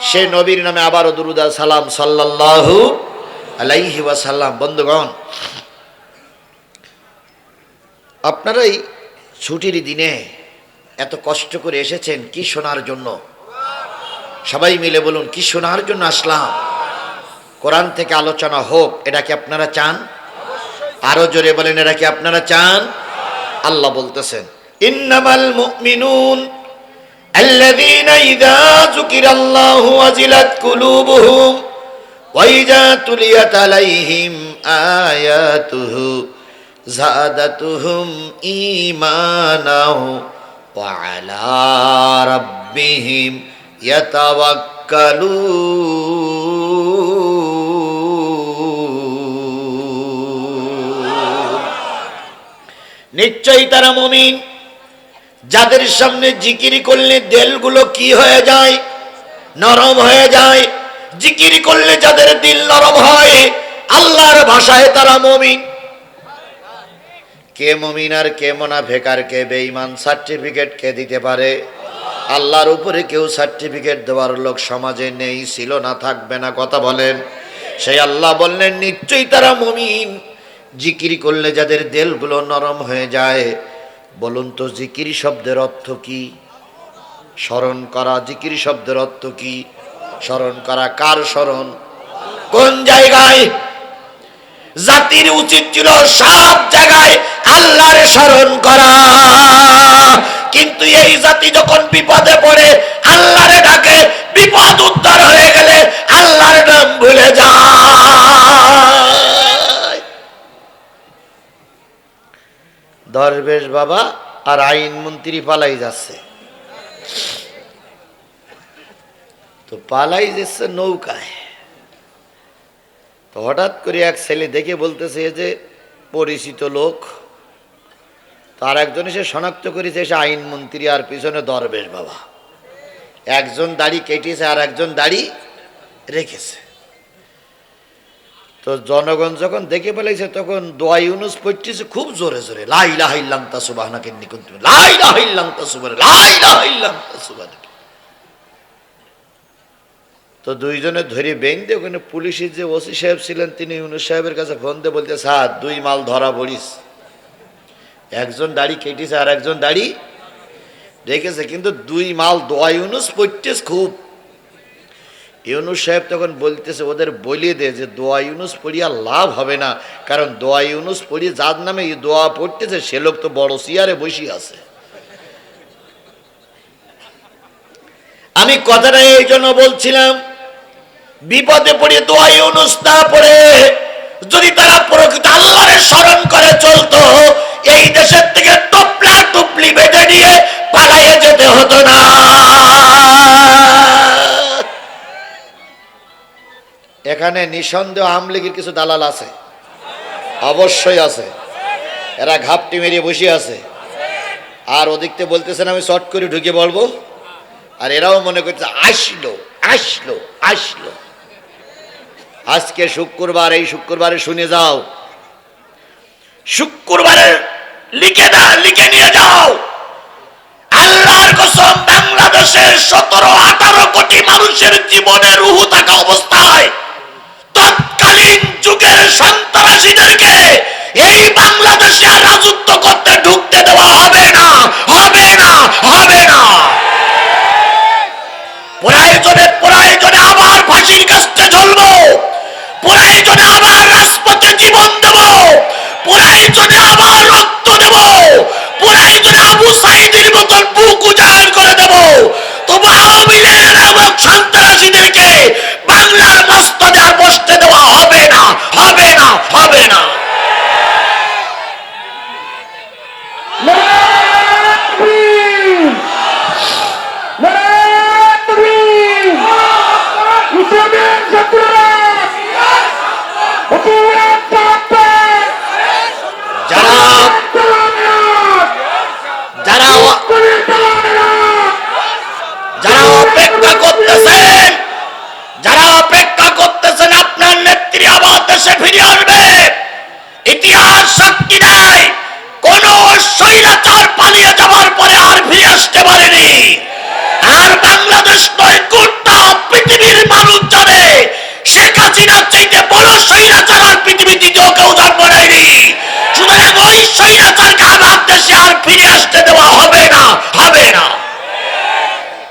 S1: সে নবীর নামে আবারও দুরূদ আর সালাম সাল্লাল্লাহু আলাইহি ওয়াসাল্লাম। বন্ধুগণ, আপনারাই ছুটির দিনে এত কষ্ট করে এসেছেন কি শোনার জন্য? সবাই মিলে বলুন, কি শোনার জন্য আসলাম? কোরআন থেকে আলোচনা হোক, এটা কি আপনারা চান? আরো জোরে বলেন, এটা কি আপনারা চান? আল্লাহ বলতেছেন, ইন্নামাল মুমিনুন আল্লাযীনা ইযা যুকিরাল্লাহু ওয়াজিলাত কুলুবুহুম ওয়া ইযা তুলিয়াত আলাইহিম আয়াতুহু যাদাতুহুম ঈমানাও ওয়া আলা রাব্বিহিম ইয়াতাওয়াক্কালুন। নিশ্চয়ই তারা মুমিন যাদের সামনে জিকির করলে দিলগুলো কি হয়ে যায়? নরম হয়ে যায়। জিকির করলে যাদের দিল নরম হয়, আল্লাহর ভাষায় তারা মুমিন। কে মুমিন আর কে মুনাফিক আর কে বেঈমান সার্টিফিকেট কে দিতে পারে? আল্লাহর উপরে কেউ সার্টিফিকেট দেওয়ার লোক সমাজে নেই, ছিল না, থাকবে না। কথা বলেন। সেই আল্লাহ বললেন, নিশ্চয়ই তারা মুমিন জিকির করলে যাদের দিলগুলো নরম হয়ে যায়। বলুন তো, জিকির শব্দের অর্থ কি? স্মরণ করা। জিকির শব্দের অর্থ কি? স্মরণ করা। কার স্মরণ? কোন জায়গায়? জাতির উচিত ছিল সব জায়গায় আল্লাহর স্মরণ করা, কিন্তু এই জাতি যখন বিপদে পড়ে আল্লাহরে ডাকে, বিপদ উদ্ধার হয়ে গেলে আল্লাহর নাম ভুলে যায়। দরবেশ বাবা আর আইন মন্ত্রী পালাই যাচ্ছে, তো পালাই যাচ্ছে নৌকায়। তো হঠাৎ করে এক ছেলে দেখে বলতেছে যে পরিচিত লোক, তার একজন এসে শনাক্ত করেছে এসে আইন মন্ত্রী আর পিছনে দরবেশ বাবা। একজন দাড়ি কেটেছে আর একজন দাড়ি রেখেছে। তো জনগণ যখন দেখে ফেলেছে তখন দোয়া ইউনুস পড়তেছে খুব জোরে জোরে, লা ইলাহা ইল্লা আনতা সুবহানাকা ইন্নী কুনতু মিনাল লা ইলাহা ইল্লা আনতা সুবহানাকা, লা ইলাহা ইল্লা আনতা সুবহানাকা। তো দুইজনে ধরে বেঁধে ওখানে পুলিশের যে ওসি সাহেব ছিলেন তিনি ইউনুস সাহেবের কাছে ফোন দিয়ে বলতে, স্যার 2 মাল ধরা পড়িস, একজন দাড়ি কেটেছে আর একজন দাড়ি রেখেছে, কিন্তু 2 মাল দোয়া ইউনুস পড়তেস খুব। ইউনুস সাহেব তখন বলতেছে, ওদের বলিয়ে দে যে দোয়া ইউনুস পড়িয়া লাভ হবে না, কারণ দোয়া ইউনুস পড়িয়ে যার নামে এই দোয়া পড়তেছে সে লোক তো বড় চেয়ারে বসে আছে। আমি কথাটা এই জন্য বলছিলাম, বিপদে পড়ে দোয়া ইউনুস না পড়ে যদি তারা প্রকৃত আল্লাহরে স্মরণ করে চলতো, এই দেশের থেকে টপলা টুপলি বেঁধে নিয়ে পালাইয়ে যেতে হতো না। এখানে নিঃসন্দেহ আওয়ামী লীগের কিছু দালাল আছে, অবশ্যই আছে, এরা ঘাপটি মেরিয়ে বসে আছে। আর ওদিকতে বলতেছেন আমি শর্ট করে ঢুকে বলবো, আর এরাও মনে করছে আসলো আসলো আসলো। আজকে শুক্রবার, এই শুক্রবারে শুনে যাও, শুক্রবারে লিখে নিয়ে যাও, আল্লাহর কসম বাংলাদেশের 17-18 কোটি মানুষের জীবনে রুহু থাকা অবস্থায় তৎকালীন যুগের সন্ত্রাসীদেরকে এই বাংলাদেশে রাজত্ব করতে ঢুকতে দেওয়া হবে না, হবে না, হবে না। প্রয়োজনে আবার ফাঁসির কাস্তে ঝুলবো, প্রয়োজনে আবার রাজপথে জীবন দেব, প্রয়োজনে আবার রক্ত দেব, প্রয়োজনে আবু সাইদের মতন বুক উজাড় করে দেব, তবু আওয়ামী লীগের এবং সন্ত্রাসীদেরকে বাংলার মস্তদে আর বসতে দেওয়া হবে না, হবে না, হবে না। যারা অপেক্ষা করতেছেন আপনার নেত্রী আবার দেশে ফিরে আসবে, ইতিহাস সাক্ষী দেয় কোন স্বৈরাচার পালিয়ে যাওয়ার পরে আর ফিরে আসতে পারেনি। আর বাংলাদেশ নয়, গোটা পৃথিবীর মানুষ জানে শেখ হাসিনার চাইতে বড় স্বৈরাচার আর পৃথিবী দ্বিতীয় কেউ জন্ম নেয়নি। সুতরাং ওই স্বৈরাচারকে আবার দেশে আর ফিরে আসতে দেওয়া হবে না, হবে না।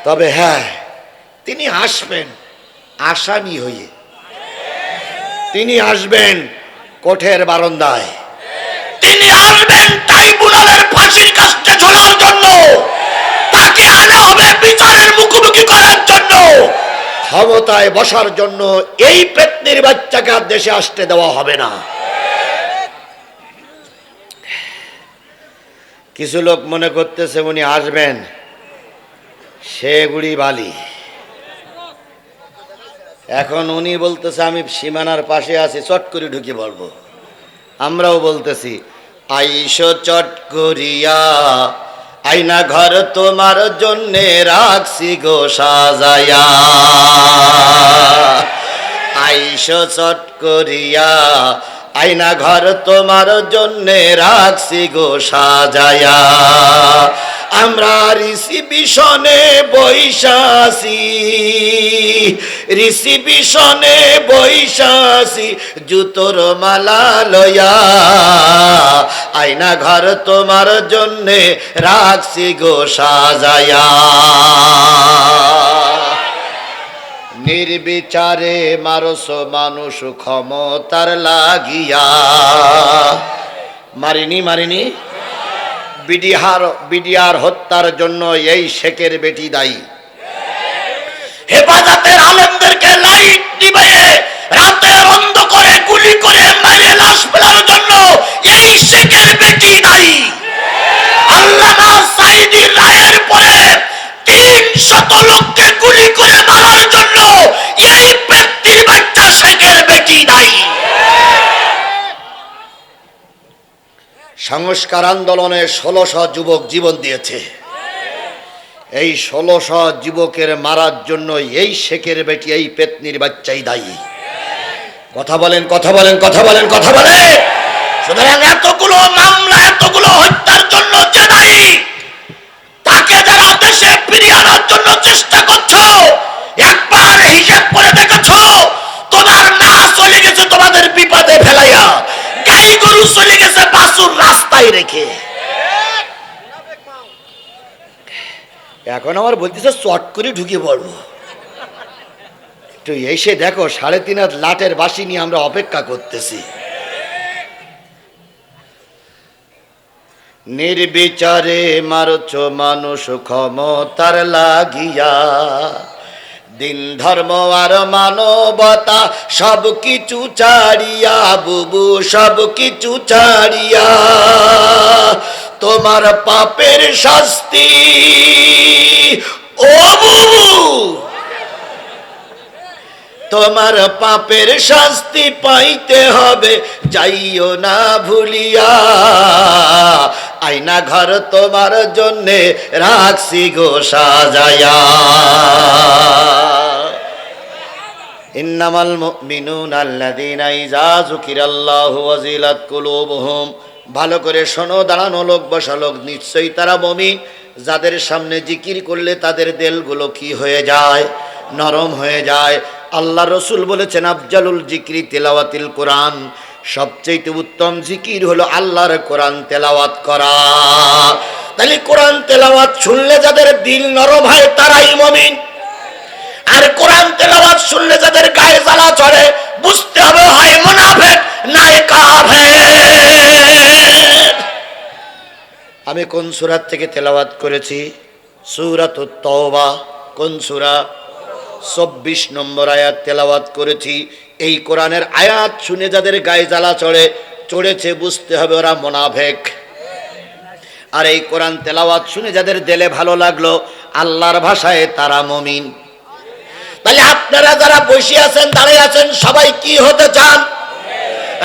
S1: তবে হ্যাঁ, তিনি আসবেন আসামি হয়ে, তিনি আসবেন কোর্টের বারান্দায়, তিনি আসবেন ট্রাইব্যুনালের ফাঁসির কাস্তে ঝোলার জন্য, তাকে আনা হবে বিচারের মুখোমুখি করার জন্য, ক্ষমতায় বসার জন্য। এই পেতনির বাচ্চাকে আর দেশে আসতে দেওয়া হবে না। কিছু লোক মনে করতেছে উনি আসবেন শেগুড়ি বালি, এখন উনি বলতেছে আমি সীমানার পাশে আছি, চট করে ঢুকে বলবো। আমরাও বলতেছি আইসো চট করিয়া, আইনা ঘর তোমার জন্যে রাখছি গো সাজায়া, আইসো চট করিয়া, আইনা ঘর তোমার জন্যে রাখছি গো সাজায়া। আমরা রিসিপিশনে বৈশাসি, রিসিপিশনে বৈশাসি, জুতোর মালা লয়া, আয়না ঘর তোমার জন্যে রাখছি গো সাজায়া। নির্বিচারে মারস মানুষ ক্ষমতার লাগিয়া, মারিনি মারিনি, বিডিআর হত্যার জন্য এই শেখের বেটি দায়ী। হেফাজতের আলেমদেরকে লাইট দিবে রাতের অন্ধকারে গুলি করে মেরে লাশ ফেলার জন্য এই শেখের বেটি দায়ী। আল্লামা সাঈদীর রায়ের পরে 300 লোককে গুলি করে মারার জন্য এই ব্যক্তির বাচ্চা শেখের বেটি দায়ী। সংস্কার আন্দোলনে 1600 যুবক জীবন দিয়েছে, এই 1600 যুবকের মারার জন্য এই শেখের বেটি, এই পেতনির বাচ্চাই দায়ী। কথা বলেন, কথা বলেন, কথা বলেন, কথা বলেন। সুতরাং এতগুলো মামলা, এতগুলো হত্যার জন্য যে দায়ী, তাকে যারা দেশে ফিরিয়ে আনার জন্য চেষ্টা করছো, একবার হিসাব করে মাথায় রেখে। এখন আমার বলতেছে চট করে ঢুকে পড়বো। একটু এসে দেখো 3.5 হাত লাটের বাঁশি নিয়ে আমরা অপেক্ষা করতেছি। নির্বিচারে মারছ মানুষ ক্ষমতার লাগিয়া, দিন ধর্ম আর মানবতা সব কিছু ছাড়িয়া, বুবু সব কিছু ছাড়িয়া, তোমার পাপের শাস্তি ও বুবু, তোমার পাপের শাস্তি পাইতে হবে, যাইও না ভুলিয়া, আয়না ঘর তোমার জন্যে রাখছি গো সাজায়া। ইন্নামাল মুমিনুনা আল্লাযীনা ইযা যুকিরাল্লাহু ওয়াজিলাত কুলুবুহুম। ভালো করে শোনো, দাঁড়ানো লোক, বসা লোক, নিশ্চয়ই তারা মুমিন যাদের সামনে জিকির করলে তাদের দিলগুলো কি হয়ে যায়? নরম হয়ে যায়। আল্লাহ রসুল বলেছেন আফজালুল জিকিরি তিলাওয়াতিল কোরআন, সবচেয়ে উত্তম জিকির হলো আল্লাহর কোরআন তেলাওয়াত করা। তাহলে কোরআন তেলাওয়াত শুনলে যাদের দিল নরম হয় তারাই মুমিন, আর কোরআন তেলাওয়াত শুনলে যাদের গায়ে জ্বালা চড়ে বুঝতে হবে হয় মুনাফিক নয় কাফের। আমি কোন সূরা থেকে তেলাওয়াত করেছি? সূরাতুত তাওবা। কোন সূরা? 24 নম্বর আয়াত তেলাওয়াত করেছি। এই কোরআনের আয়াত শুনে যাদের গায়ে জ্বালা চড়েছে বুঝতে হবে ওরা মুনাফিক। আর এই কোরআন তেলাওয়াত শুনে যাদের দিলে ভালো লাগলো আল্লাহর ভাষায় তারা মুমিন। তাহলে আপনারা যারা বসে আছেন, দাঁড়িয়ে আছেন, সবাই কি হতে চান?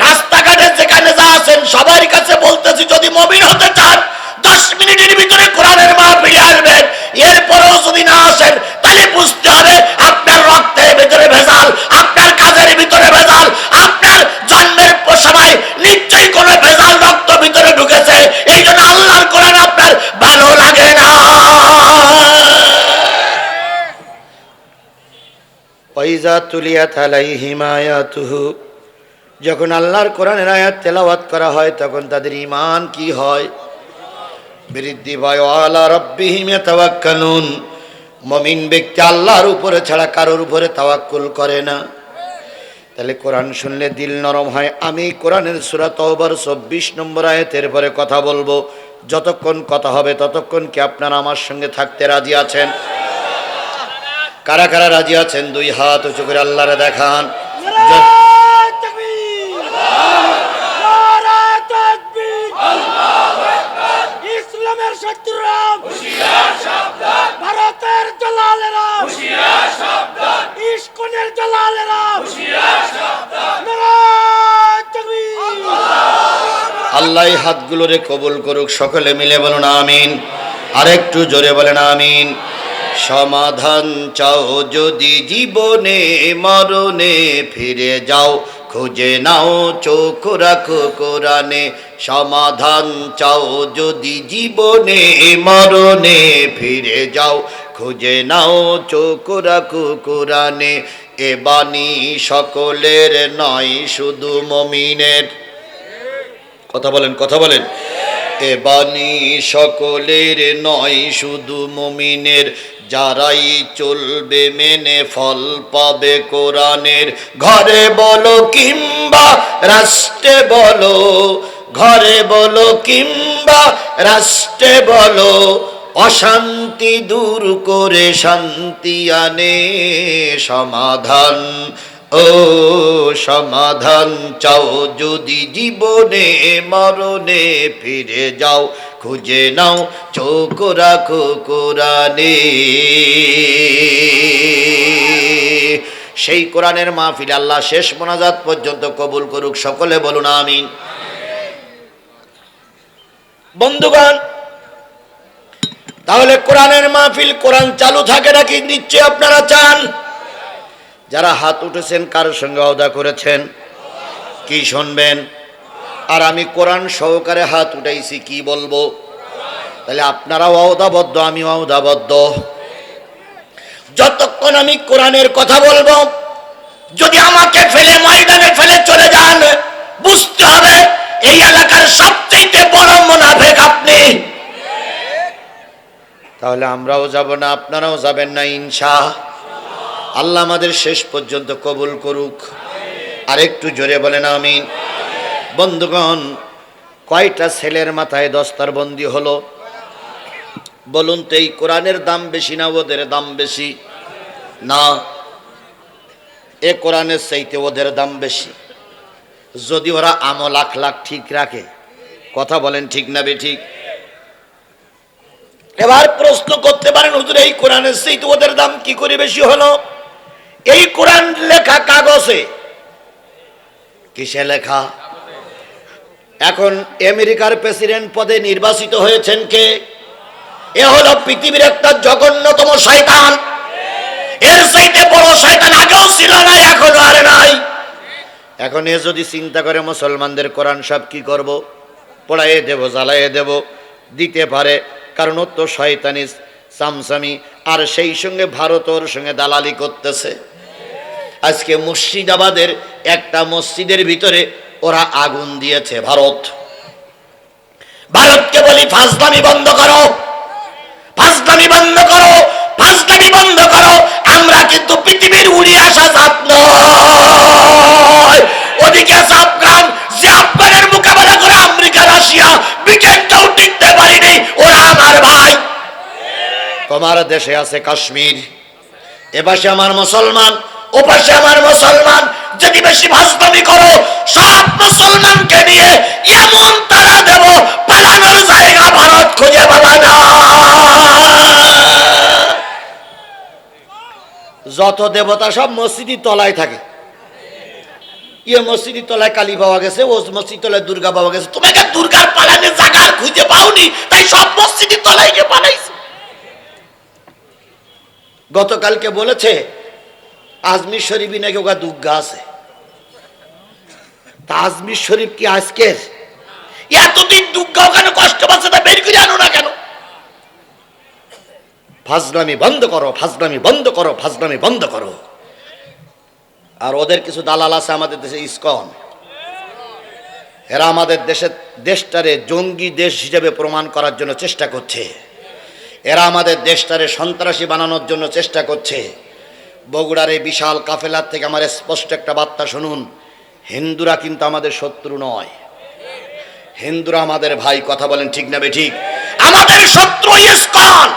S1: রাস্তাঘাটে যেখানে যা আছেন সবার কাছে বলতেছি, যদি মুমিন হতে চান 10 মিনিটের ভিতরে কোরআনের মাহফিলে আসবেন। এরপরেও যদি না আসেন তাহলে বুঝতে হবে আপনার রক্তের ভিতরে ভেজাল, আপনার কাজের ভিতরে ভেজাল, আপনার জন্মের সময় নিশ্চয়ই কোনো ভেজাল রক্ত ভিতরে ঢুকেছে। এই জন্য আল্লাহর কোরআন আপনার ভালো লাগে না। ওয়াইজা তুলিয়াত আলাইহিম আয়াতুহু, যখন আল্লাহর কোরআনের আয়াত তেলাওয়াত করা হয় তখন তাদের ঈমান কি হয়? বৃদ্ধি পায়। আলা রাব্বিহিম ইয়াতাওয়াক্কালুন। মুমিন ব্যক্তি আল্লাহর উপরে ছাড়া কারোর উপরে তাওয়াক্কুল করে না। তাহলে কোরআন শুনলে দিল নরম হয়। আমি কোরআনের সূরা তাওবার 24 নম্বর আয়াতের পরে কথা বলবো। যতক্ষণ কথা হবে ততক্ষণ কি আপনারা আমার সঙ্গে থাকতে রাজি আছেন? কারা কারা রাজি আছেন? 2 হাত উঁচু করে আল্লাহরে দেখান।
S2: ইসলামের শত্রুরা হুঁশিয়ার সাবধান, ভারতের জালালেরা হুঁশিয়ার সাবধান, ইসকনের জালালেরা হুঁশিয়ার সাবধান। নারায়ে তাকবীর।
S1: আল্লাহ এই হাতগুলোরে কবুল করুক। সকলে মিলে বলুন আমিন। আরেকটু জোরে বলেন আমিন। সমাধান চাও যদি জীবনে, মরণে ফিরে যাও, খুঁজে নাও চোখ রাখো কোরআনে। সমাধান চাও যদি জীবনে, মরণে ফিরে যাও, খুঁজে নাও চোখ রাখো কোরআনে। এ বাণী সকলের নয় শুধু মুমিনের। কথা বলেন, কথা বলেন। এ বাণী সকলের নয় শুধু মুমিনের, যারাই চলবে মেনে ফল পাবে কোরআনের। ঘরে বলো কিংবা রাষ্ট্রে বলো, ঘরে বলো কিংবা রাষ্ট্রে বলো, অশান্তি দূর করে শান্তি আনে সমাধান। ও সমাধান চাও যদি জীবনে, মরণে ফিরে যাও, খুঁজে নাও চোখ রাখো কোরআনে। সেই কোরআনের মাহফিল আল্লাহ শেষ মোনাজাত পর্যন্ত কবুল করুক। সকলে বলুন আমিন। বন্ধুগণ, তাহলে কোরআনের মাহফিল, কোরআন চালু থাকে নাকি? নিশ্চয় আপনারা চান। যারা হাত উঠেছেন কারোর সঙ্গে ওয়াদা করেছেন কি শুনবেন? আর আমি কোরআন সহকারে হাত উঠাইছি, কি বলবো? তাহলে আপনারা ওয়াদাবদ্ধ, আমি ওয়াদাবদ্ধ। যতক্ষণ আমি কোরআনের কথা বলবো, যদি আমাকে ফেলে ময়দানে ফেলে চলে যান বুঝতে হবে এই এলাকার সবচেয়ে বড় মুনাফিক আপনি। তাহলে আমরাও যাব না, আপনারাও যাবেন না ইনশাআল্লাহ। আল্লাহ আমাদের শেষ পর্যন্ত কবুল করুক। আর একটু জোরে বলেন আমিন। বন্ধুগণ, কয়টা ছেলের মাথায় দস্তারবন্দি হলো? বলুন তো, এই কোরআনের দাম বেশি না ওদের দাম বেশি? না, এ কোরআনের চাইতে ওদের দাম বেশি। যদি ওরা আমল আখলাক ঠিক রাখে, কথা বলেন ঠিক না বেঠিক? এবার প্রশ্ন করতে পারেন, হুজুর এই কোরআনের চাইতে ওদের দাম কি করে বেশি হলো? এই কোরআন লেখা কাগজে, কিসে লেখা? এখন আমেরিকার প্রেসিডেন্ট পদে নির্বাচিত হয়েছেন কে? এ হলো পৃথিবীর একটা জঘন্যতম শয়তান। এর চাইতে বড় শয়তান আগেও ছিল না, এখনো আর নাই। এখন এ যদি চিন্তা করে মুসলমানদের কোরআন সব কি করব, পড়াইয়ে দেব, জ্বালাইয়ে দেব, দিতে পারে, কারণ ও তো শয়তানি সামসামি, আর সেই সঙ্গে ভারত ওর সঙ্গে দালালি করতেছে। আজকে মুর্শিদাবাদের একটা মসজিদের ভিতরে ওরা আগুন দিয়েছে। ভারতকে বলি ফাজলামি বন্ধ করো, ফাজলামি বন্ধ করো, ফাজলামি বন্ধ করো। আমরা কিন্তু পৃথিবীর উড়ে আসা জাত নয়। ওদিকে আছে আফগান, যে আফগানের মোকাবেলা করে আমেরিকা, রাশিয়া, ব্রিটেনটাও টিকতে পারিনি। ওরা আমার ভাই। তোমার দেশে আছে কাশ্মীর, এপাশে আমার মুসলমান, ওপাশে আমার মুসলমান। যদি বেশি ফাজলামি করো, সব মুসলমানকে নিয়ে এমন তারা দেব, পালানোর জায়গা ভারত খুঁজে পাবা না। যত দেবতা সব মসজিদের তলায় থাকে। ইয়ে মসজিদের তলায় কালী পাওয়া গেছে, ও মসজিদ তলায় দুর্গা পাওয়া গেছে। তোমাকে দুর্গার পালানোর জায়গা খুঁজে পাওনি, তাই সব মসজিদের তলায় গিয়ে পালাইছে। গতকালকে বলেছে আজমির শরীফই নাকি ওগা দুর্গা আছে। তা আজমির শরীফ কি আজকের? এতদিন দুর্গা ওখানে কষ্ট পাচ্ছে, তা বের করে আনো না কেন? ফাজলামি বন্ধ করো, ফাজলামি বন্ধ করো, ফাজলামি বন্ধ করো। আর ওদের কিছু দালাল আছে আমাদের দেশে, ইসকন। এরা আমাদের দেশটারে জঙ্গি দেশ হিসেবে প্রমাণ করার জন্য চেষ্টা করছে। এরা আমাদের দেশটারে সন্ত্রাসী বানানোর জন্য চেষ্টা করছে। বগুড়ার এই বিশাল কাফেলার থেকে আমার স্পষ্ট একটা বার্তা শুনুন, হিন্দুরা কিন্তু আমাদের শত্রু নয়, হিন্দুরা আমাদের ভাই। কথা বলেন ঠিক না বেঠিক? আমাদের শত্রু ইসকন।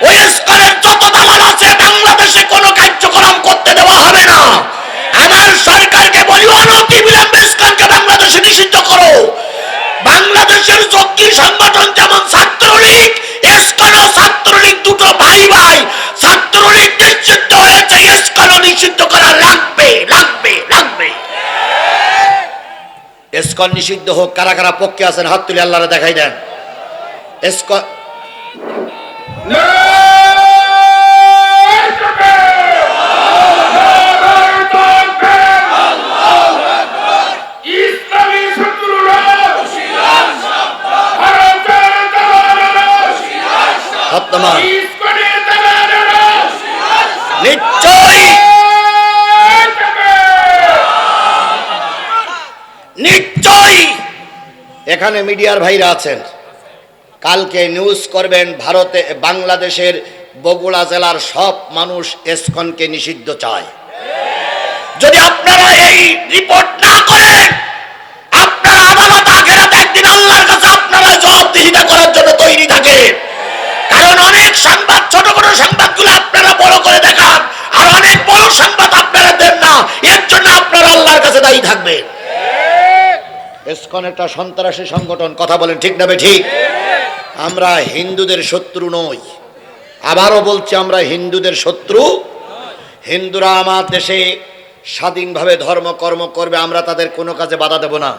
S1: ওই ইসকনের যত দালাল আছে বাংলাদেশে কোনো কার্যক্রম করতে দেওয়া হবে না। আমার সরকারকে বলি, অনতিবিলম্বে ইসকনকে বাংলাদেশে নিষিদ্ধ করো। বাংলাদেশের জঙ্গি সংগঠন যেমন ছাত্রলীগ, ইসকনও ছাত্রলীগ, দুটো ভাই ভাই। ছাত্রলীগ নিষিদ্ধ হয়েছে, ইসকনও নিষিদ্ধ করা লাগবে, লাগবে, লাগবে। ইসকন নিষিদ্ধ হোক। কারা কারা পক্ষে আছেন হাত তুলে আল্লাহরে দেখাই দেন। ইসকন নিশ্চয়ই নিশ্চয়ই এখানে মিডিয়ার ভাইরা আছেন, কালকে নিউজ করবেন ভারতে, বাংলাদেশের বগুড়া জেলার সব মানুষ ইসকনকে নিষিদ্ধ চায়। যদি আপনারা এই রিপোর্ট না করেন, আপনারা আদালত আখিরাতে একদিন আল্লাহর কাছে আপনারা জবাবদিহিতা করার জন্য তৈরি থাকেন। কারণ অনেক সংবাদ, ছোট ছোট সংবাদগুলো আপনারা বড় করে দেখান, আর অনেক বড় সংবাদ আপনারা দেন না। এর জন্য আপনারা আল্লাহর কাছে দায়ী থাকবেন। ইসকন একটা সন্ত্রাসী সংগঠন। কথা বলেন ঠিক না ঠিক? আমরা হিন্দুদের শত্রু নই। আবারও বলছি, আমরা হিন্দুদের শত্রু। হিন্দুরা আমার দেশে স্বাধীনভাবে ধর্মকর্ম করবে, আমরা তাদের কোনো কাজে বাধা দেব না।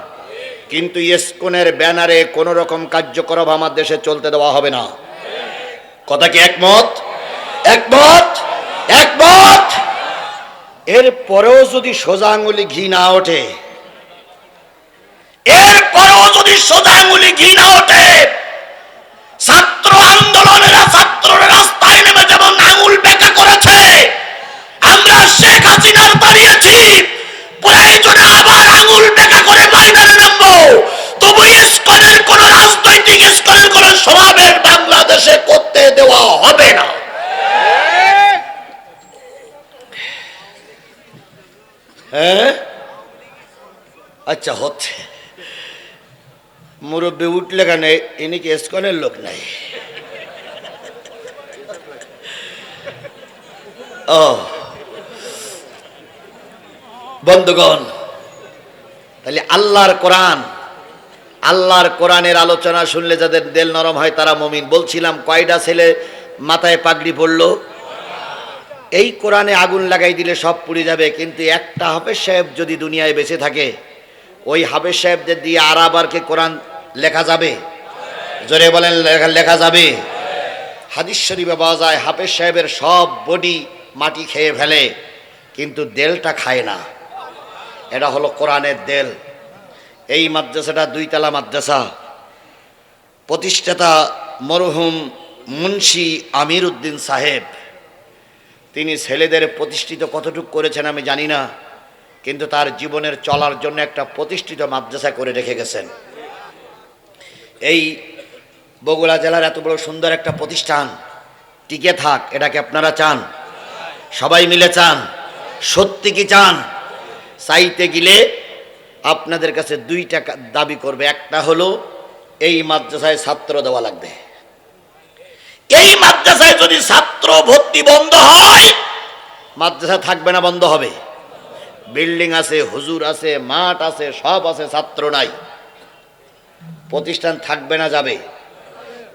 S1: কিন্তু ইসকনের ব্যানারে কোনো রকম কার্যক্রম আমার দেশে চলতে দেওয়া হবে না। কথা কি একমত? একমত, একমত। এরপরেও যদি সোজা আঙুলি ঘি না ওঠে, এরপরেও যদি সোজা আঙুলি ঘি না ওঠে, ছাত্র আন্দোলনেরা ছাত্ররা রাস্তায় নেমে যেমন আঙুল বেঁকা করেছে, আমরা শেখ হাসিনার দাঁড়িয়েছি, প্রয়োজনে আবার আঙুল বেঁকা করে ময়দানে নামবো। আচ্ছা হচ্ছে মুরব্বী উঠলে কেন ইনি কি এসকনের লোক নাই? ও বন্ধুগণ, তাহলে আল্লাহর কোরআনের আলোচনা শুনলে যাদের দিল নরম হয় তারা মুমিন। বলছিলাম কয়টা ছেলে মাথায় পাগড়ি পড়লো? এই কোরআনে আগুন লাগাই দিলে সব পুড়ে যাবে, কিন্তু একটা হাফেজ সাহেব যদি দুনিয়ায় বেঁচে থাকে, ওই হাফেজ সাহেবদের দিয়ে আর আবারকে কোরআন লেখা যাবে? জোরে বলেন, লেখা যাবে? হাদিস শরীফে পাওয়া যায় হাফেজ সাহেবের সব বডি মাটি খেয়ে ফেলে, কিন্তু দেলটা খায় না। এটা হলো কোরআনের দেল। এই মাদ্রাসাটা 2 তলা মাদ্রাসা। প্রতিষ্ঠাতা মরহুম মুন্সি আমির উদ্দিন সাহেব, তিনি ছেলেদের প্রতিষ্ঠিত কতটুকু করেছেন আমি জানি না, কিন্তু তার জীবনের চলার জন্য একটা প্রতিষ্ঠিত মাদ্রাসা করে রেখে গেছেন। এই বগুড়া জেলার এত বড় সুন্দর একটা প্রতিষ্ঠান টিকে থাক, এটাকে আপনারা চান? সবাই মিলে চান? সত্যি কি চান? চাইতে গেলে আপনাদের কাছে 2টা দাবি করবে। একটা হলো এই মাদ্রাসায় ছাত্র দেওয়া লাগবে। এই মাদ্রাসায় যদি ছাত্র ভর্তি বন্ধ হয়, মাদ্রাসা থাকবে না, বন্ধ হবে। বিল্ডিং আছে, হুজুর আছে, মাঠ আছে, সব আছে, ছাত্র নাই, প্রতিষ্ঠান থাকবে না, যাবে।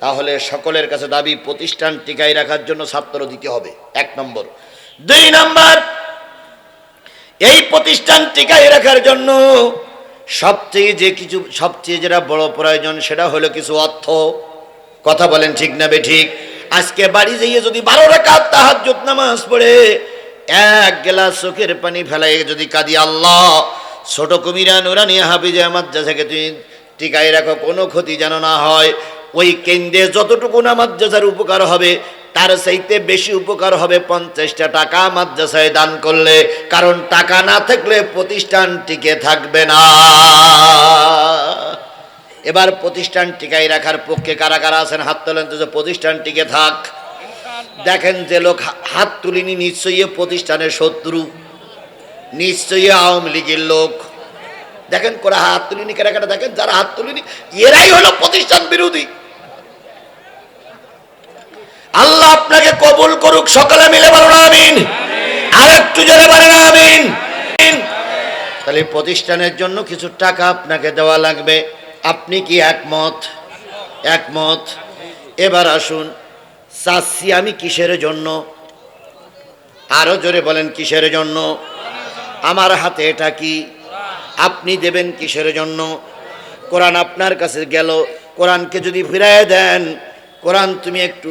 S1: তাহলে সকলের কাছে দাবি প্রতিষ্ঠান টিকাই রাখার জন্য ছাত্র দিতে হবে, 1 নম্বর। 2 নম্বর, এই প্রতিষ্ঠান টিকাই রাখার জন্য সবচেয়ে যেটা বড় প্রয়োজন সেটা হলো কিছু অর্থ। কথা বলেন ঠিক না বেঠিক? আজকে বাড়ি যেয়ে যদি 12 রাকাত তাহাজ্জুদ নামাজ পড়ে 1 গ্লাস চোখের পানি ফেলাই যদি কাঁদি, আল্লাহ ছোট কুমিরা নুরানি হাফিজে মাদ্রাসাকে তুমি টিকাই রাখো, কোনো ক্ষতি যেন না হয়। ওই কেন্দ্রে যতটুকু না মাদ্রাসার উপকার হবে, তার চাইতে বেশি উপকার হবে 50টা টাকা মাদ্রাসায় দান করলে। কারণ টাকা না থাকলে প্রতিষ্ঠান টিকে থাকবে না। এবার প্রতিষ্ঠান টিকাই রাখার পক্ষে কারা কারা আছেন হাত তোলেন তো, যে প্রতিষ্ঠান টিকে থাক। দেখেন যে লোক হাত তুলিনি নিশ্চয়ই প্রতিষ্ঠানের শত্রু, নিশ্চয়ই আওয়ামী লীগের লোক। দেখেন কোরা হাত তুলিনি, কারা কারা দেখেন যারা হাত তুলিনি, এরাই হলো প্রতিষ্ঠান বিরোধী। আল্লাহ আপনাকে কবুল করুক, সকলে মিলে বলুন আমিন। আর একটু জোরে বলেন আমিন। তাহলে প্রতিষ্ঠানের জন্য কিছু টাকা আপনাকে দেওয়া লাগবে। আপনি কি একমত? একমত। এবার আসুন, চাচ্ছি আমি কিসের জন্য? আরো জোরে বলেন, কিসের জন্য? আমার হাতে এটা কি? আপনি দেবেন কিসের জন্য? কোরআন আপনার কাছে গেল, কোরআনকে যদি ফিরাইয়ে দেন, কোরআন তুমি একটু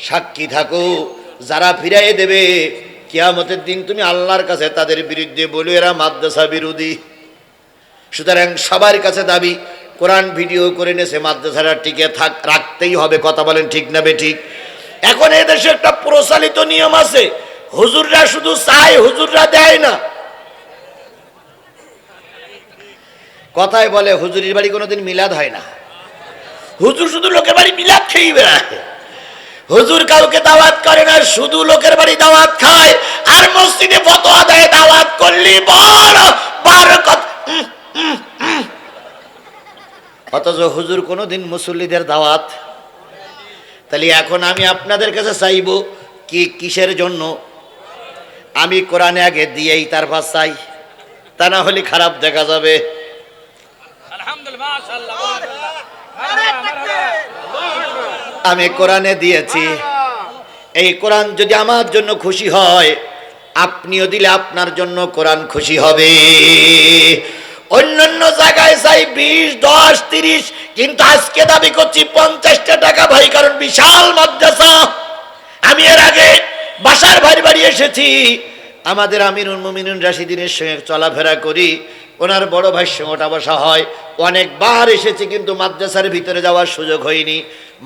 S1: সাক্ষী থাকো, যারা ফিরাইয়ে দেবে কিয়ামতের দিন তুমি আল্লাহর কাছে তাদের বিরুদ্ধে বলো এরা মাদ্রাসা বিরোধী। সুতরাং সবার কাছে দাবি, কোরআন ভিডিও করে নেছে মাদ্রাসাটা টিকে রাখতেই হবে। কথা বলেন ঠিক না বেঠিক? এখন এদেশে একটা প্রচলিত নিয়ম আছে, হুজুররা শুধু চায়, হুজুররা দেয় না। কথায় বলে হুজুরের বাড়ি কোনোদিন মিলাদ হয় না, হুজুর শুধু লোকের বাড়ি মিলাদ খেয়ে বেড়ায়। হুজুর কাউকে দাওয়াত করে না, শুধু লোকের বাড়ি দাওয়াত খায়, আর মসজিদে ফতোয়া দেয় দাওয়াত করলি বড় বারকত। অথচ হুজুর কোনোদিন মুসল্লিদের দাওয়াত। তাহলে এখন আমি আপনাদের কাছে চাইব কি কিসের জন্য? আমি কোরআনে আগে দিয়েই তারপর চাই, তা না হলে খারাপ দেখা যাবে। আমি কোরআনে দিয়েছি, এই কোরআন যদি আমার জন্য খুশি হয়, আপনিও দিলে আপনার জন্য কোরআন খুশি হবে। অন্যান্য জায়গায় চাই 20, 10, 30, কিন্তু আজকে দাবি করছি 50টা টাকা ভাই, কারণ বিশাল মাদ্রাসা। আমি এর আগে বাসার বাড়ি এসেছি, আমাদের আমিরুল মুমিনুন রাশিদিনের সঙ্গে চলাফেরা করি, ওনার বড় ভাইয়ের সঙ্গে ওঠা বসা হয়, অনেকবার এসেছি, কিন্তু মাদ্রাসার ভিতরে যাওয়ার সুযোগ হয়নি।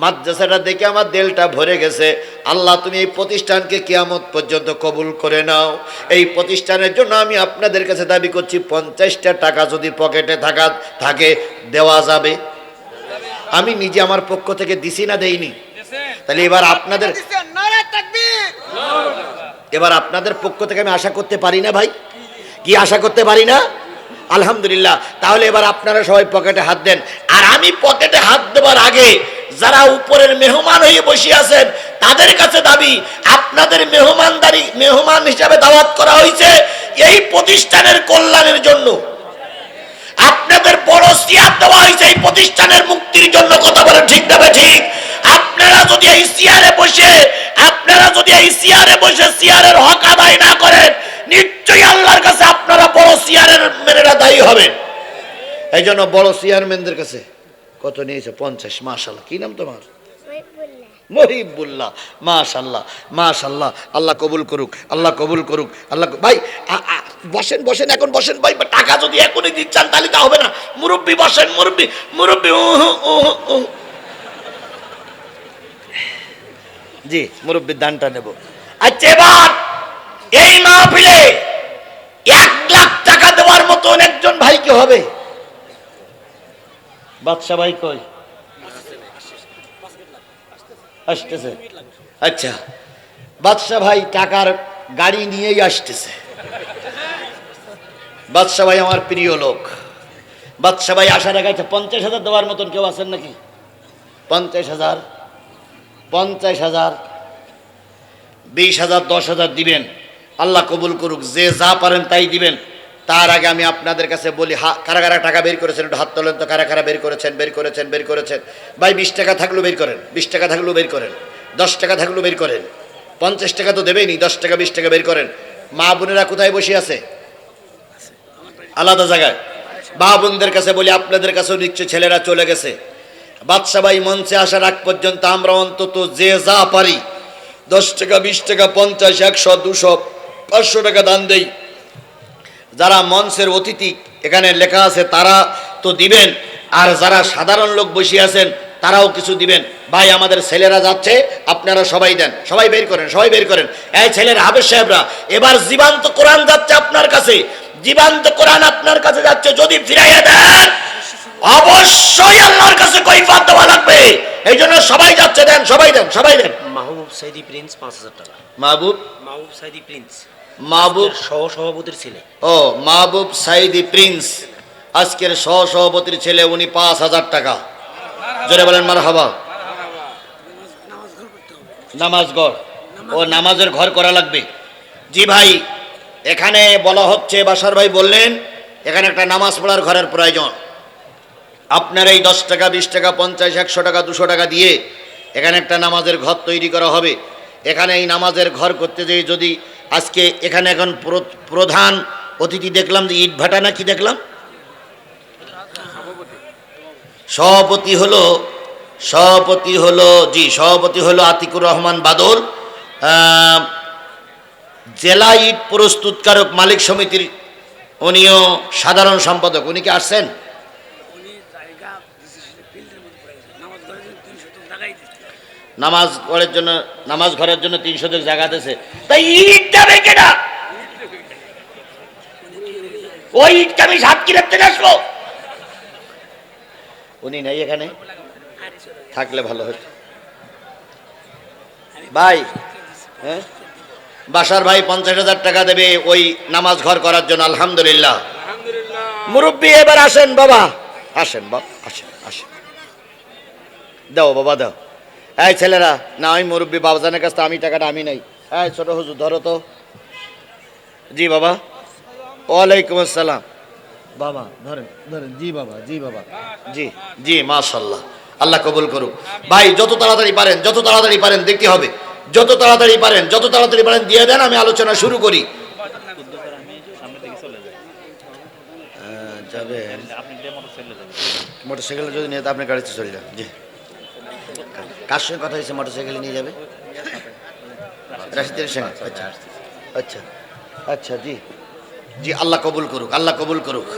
S1: মাদ্রাসাটা দেখে আমার দিলটা ভরে গেছে। আল্লাহ তুমি এই প্রতিষ্ঠানকে কিয়ামত পর্যন্ত কবুল করে নাও। এই প্রতিষ্ঠানের জন্য আমি আপনাদের কাছে দাবি করছি 50টা টাকা যদি পকেটে থাকে দেওয়া যাবে। আমি নিজে আমার পক্ষ থেকে দিছি না দেইনি? তাহলে এবার আপনাদের পক্ষ থেকে আমি আশা করতে পারি না ভাই? কি আশা করতে পারি না? আলহামদুলিল্লাহ। তাহলে এবার আপনারা সবাই পকেটে হাত দেন। আর আমি পকেটে হাত দেওয়ার আগে যারা উপরের মেহমান হয়ে বসে আছেন তাদের কাছে দাবি, আপনাদের মেহমান হিসাবে দাওয়াত করা হয়েছে এই প্রতিষ্ঠানের কল্যাণের জন্য, আপনাদের বড় চেয়ার দেওয়া হয়েছে এই প্রতিষ্ঠানের মুক্তির জন্য। কথা বলে ঠিক না ঠিক? আপনারা যদি এই চেয়ারে বসে চেয়ারের হক আদায় না করেন, নিশ্চয়ই আল্লাহর কাছে আপনারা বড় চেয়ারের মেনেরা দায়ী হবেন। এই জন্য বড় চেয়ারম্যানদের কাছে কত নিয়েছে? 50। মাশাআল্লাহ। কি নাম তোমার? মহিবুল্লাহ। মাশাআল্লাহ মাশাআল্লাহ। আল্লাহ কবুল করুক, আল্লাহ কবুল করুক। আল্লাহ ভাই বসেন এখন বসেন ভাই। টাকা যদি এখনই দিচ্ছেন তাহলে তা হবে না। মুরব্বী বসেন, মুরব্বী জি মুরব্বীর দানটা নেব। আচ্ছা এবার এই মাহফিলে 1 লাখ টাকা দেওয়ার মতন একজন ভাই কি হবে? বাদশা ভাই কই? আসতেছে। আচ্ছা বাদশা ভাই টাকার গাড়ি নিয়েই আসতেছে। বাদশা ভাই আমার প্রিয় লোক। বাদশা ভাই আসার আগে 50,000 দেওয়ার মতন কেউ আছেন নাকি? 50,000, 50,000, 20,000, 10,000 দিবেন। আল্লাহ কবুল করুক। যে যা পারেন তাই দিবেন। তার আগে আমি আপনাদের কাছে বলি, কারা কারা টাকা বের করেছেন একটু হাত তোলেন তো। কারা কারা বের করেছেন? ভাই 20 টাকা থাকলেও বের করেন, 20 টাকা থাকলেও বের করেন, 10 টাকা থাকলেও বের করেন। 50 টাকা তো দেবেইনি, 10 টাকা 20 টাকা বের করেন। মা বোনেরা কোথায় বসে আছে? আলাদা জায়গায়। মা বোনদের কাছে বলি, আপনাদের কাছেও নিশ্চয় ছেলেরা চলে গেছে। বাদশা ভাই মঞ্চে আসার আগ পর্যন্ত আমরা অন্তত যে যা পারি 10 টাকা, 20 টাকা, 50, 100, 200, 500 টাকা দান দেই। যারা মঞ্চের অতিথি এখানে লেখা আছে তারা তো দিবেন, আর যারা সাধারণ লোক বসে আছেন তারাও কিছু দিবেন। ভাই আমাদের ছেলেরা যাচ্ছে, আপনারা সবাই দেন, সবাই বের করেন, সবাই বের করেন। এই ছেলেরা, হাফেজ সাহেবরা, এবার জীবন্ত কোরআন যাচ্ছে আপনার কাছে, জীবন্ত কোরআন আপনার কাছে যাচ্ছে। যদি ফিরাইয়া দেন অবশ্যই আল্লাহর কাছে কৈফিয়ত দেওয়া লাগবে। এই জন্য সবাই যাচ্ছে, দেন, সবাই দেন, সবাই দেন।
S4: মাহবুব সাইদি প্রিন্স 5,000 টাকা।
S1: মাহবুব
S4: সাইদি প্রিন্স,
S1: মাহবুব
S4: সহ-সভাপতির ছেলে।
S1: ও মাহবুব সাইদি প্রিন্স, আজকের সহসভাপতির ছেলে, উনি 5,000 টাকা। জোরে বলেন মারহাবা। নামাজ ঘর, ও নামাজের ঘর করা লাগবে। জি ভাই, এখানে বলা হচ্ছে, বাসার ভাই বললেন এখানে একটা নামাজ পড়ার ঘরের প্রয়োজন। আপনার এই 10 টাকা, 20 টাকা, 50, 100 টাকা, 200 টাকা দিয়ে এখানে একটা নামাজের ঘর তৈরি করা হবে। এখানে এই নামাজের ঘর করতে যেয়ে যদি আজকে এখানে এখন প্রধান অতিথি দেখলাম যে ইট ভাটা না কি দেখলাম, সভাপতি হলো আতিকুর রহমান বাদল, জেলা ইট প্রস্তুতকারক মালিক সমিতির, উনিও সাধারণ সম্পাদক। উনি কি আসছেন? নামাজ ঘরের জন্য 3 শতক জায়গা দিয়েছে। তাই ইট যাবে কেনা? ওই ইটকে আমি 7 কিলো থেকে আসবো। উনি নাই এখানে, থাকলে ভালো হতো ভাই। হ্যাঁ, বাসার ভাই 50,000 টাকা দেবে ওই নামাজ ঘর করার জন্য। আলহামদুলিল্লাহ। মুরব্বী এবার আসেন বাবা, আসেন বাবা, আসেন, দাও বাবা দাও। এই ছেলেরা, না আমি মুরব্বী বাবাজানের কাছে আমি টাকাটা আমি নাই। এই ছোট হুজুর ধরো তো। জি বাবা। ওয়ালাইকুম আসসালাম বাবা, ধরেন। জি বাবা, জি মাশাআল্লাহ। আল্লাহ কবুল করুক। ভাই যত তাড়াতাড়ি পারেন দেখতে হবে, যত তাড়াতাড়ি পারেন দিয়ে দেন, আমি আলোচনা শুরু করি। যাবেন মোটরসাইকেলে? যদি নিয়ে তো আপনি গাড়িতে চলে যান। জি, কার সঙ্গে কথা হয়েছে? মোটরসাইকেলে নিয়ে যাবে রাশিদের সঙ্গে? আচ্ছা জি আল্লাহ কবুল করুক।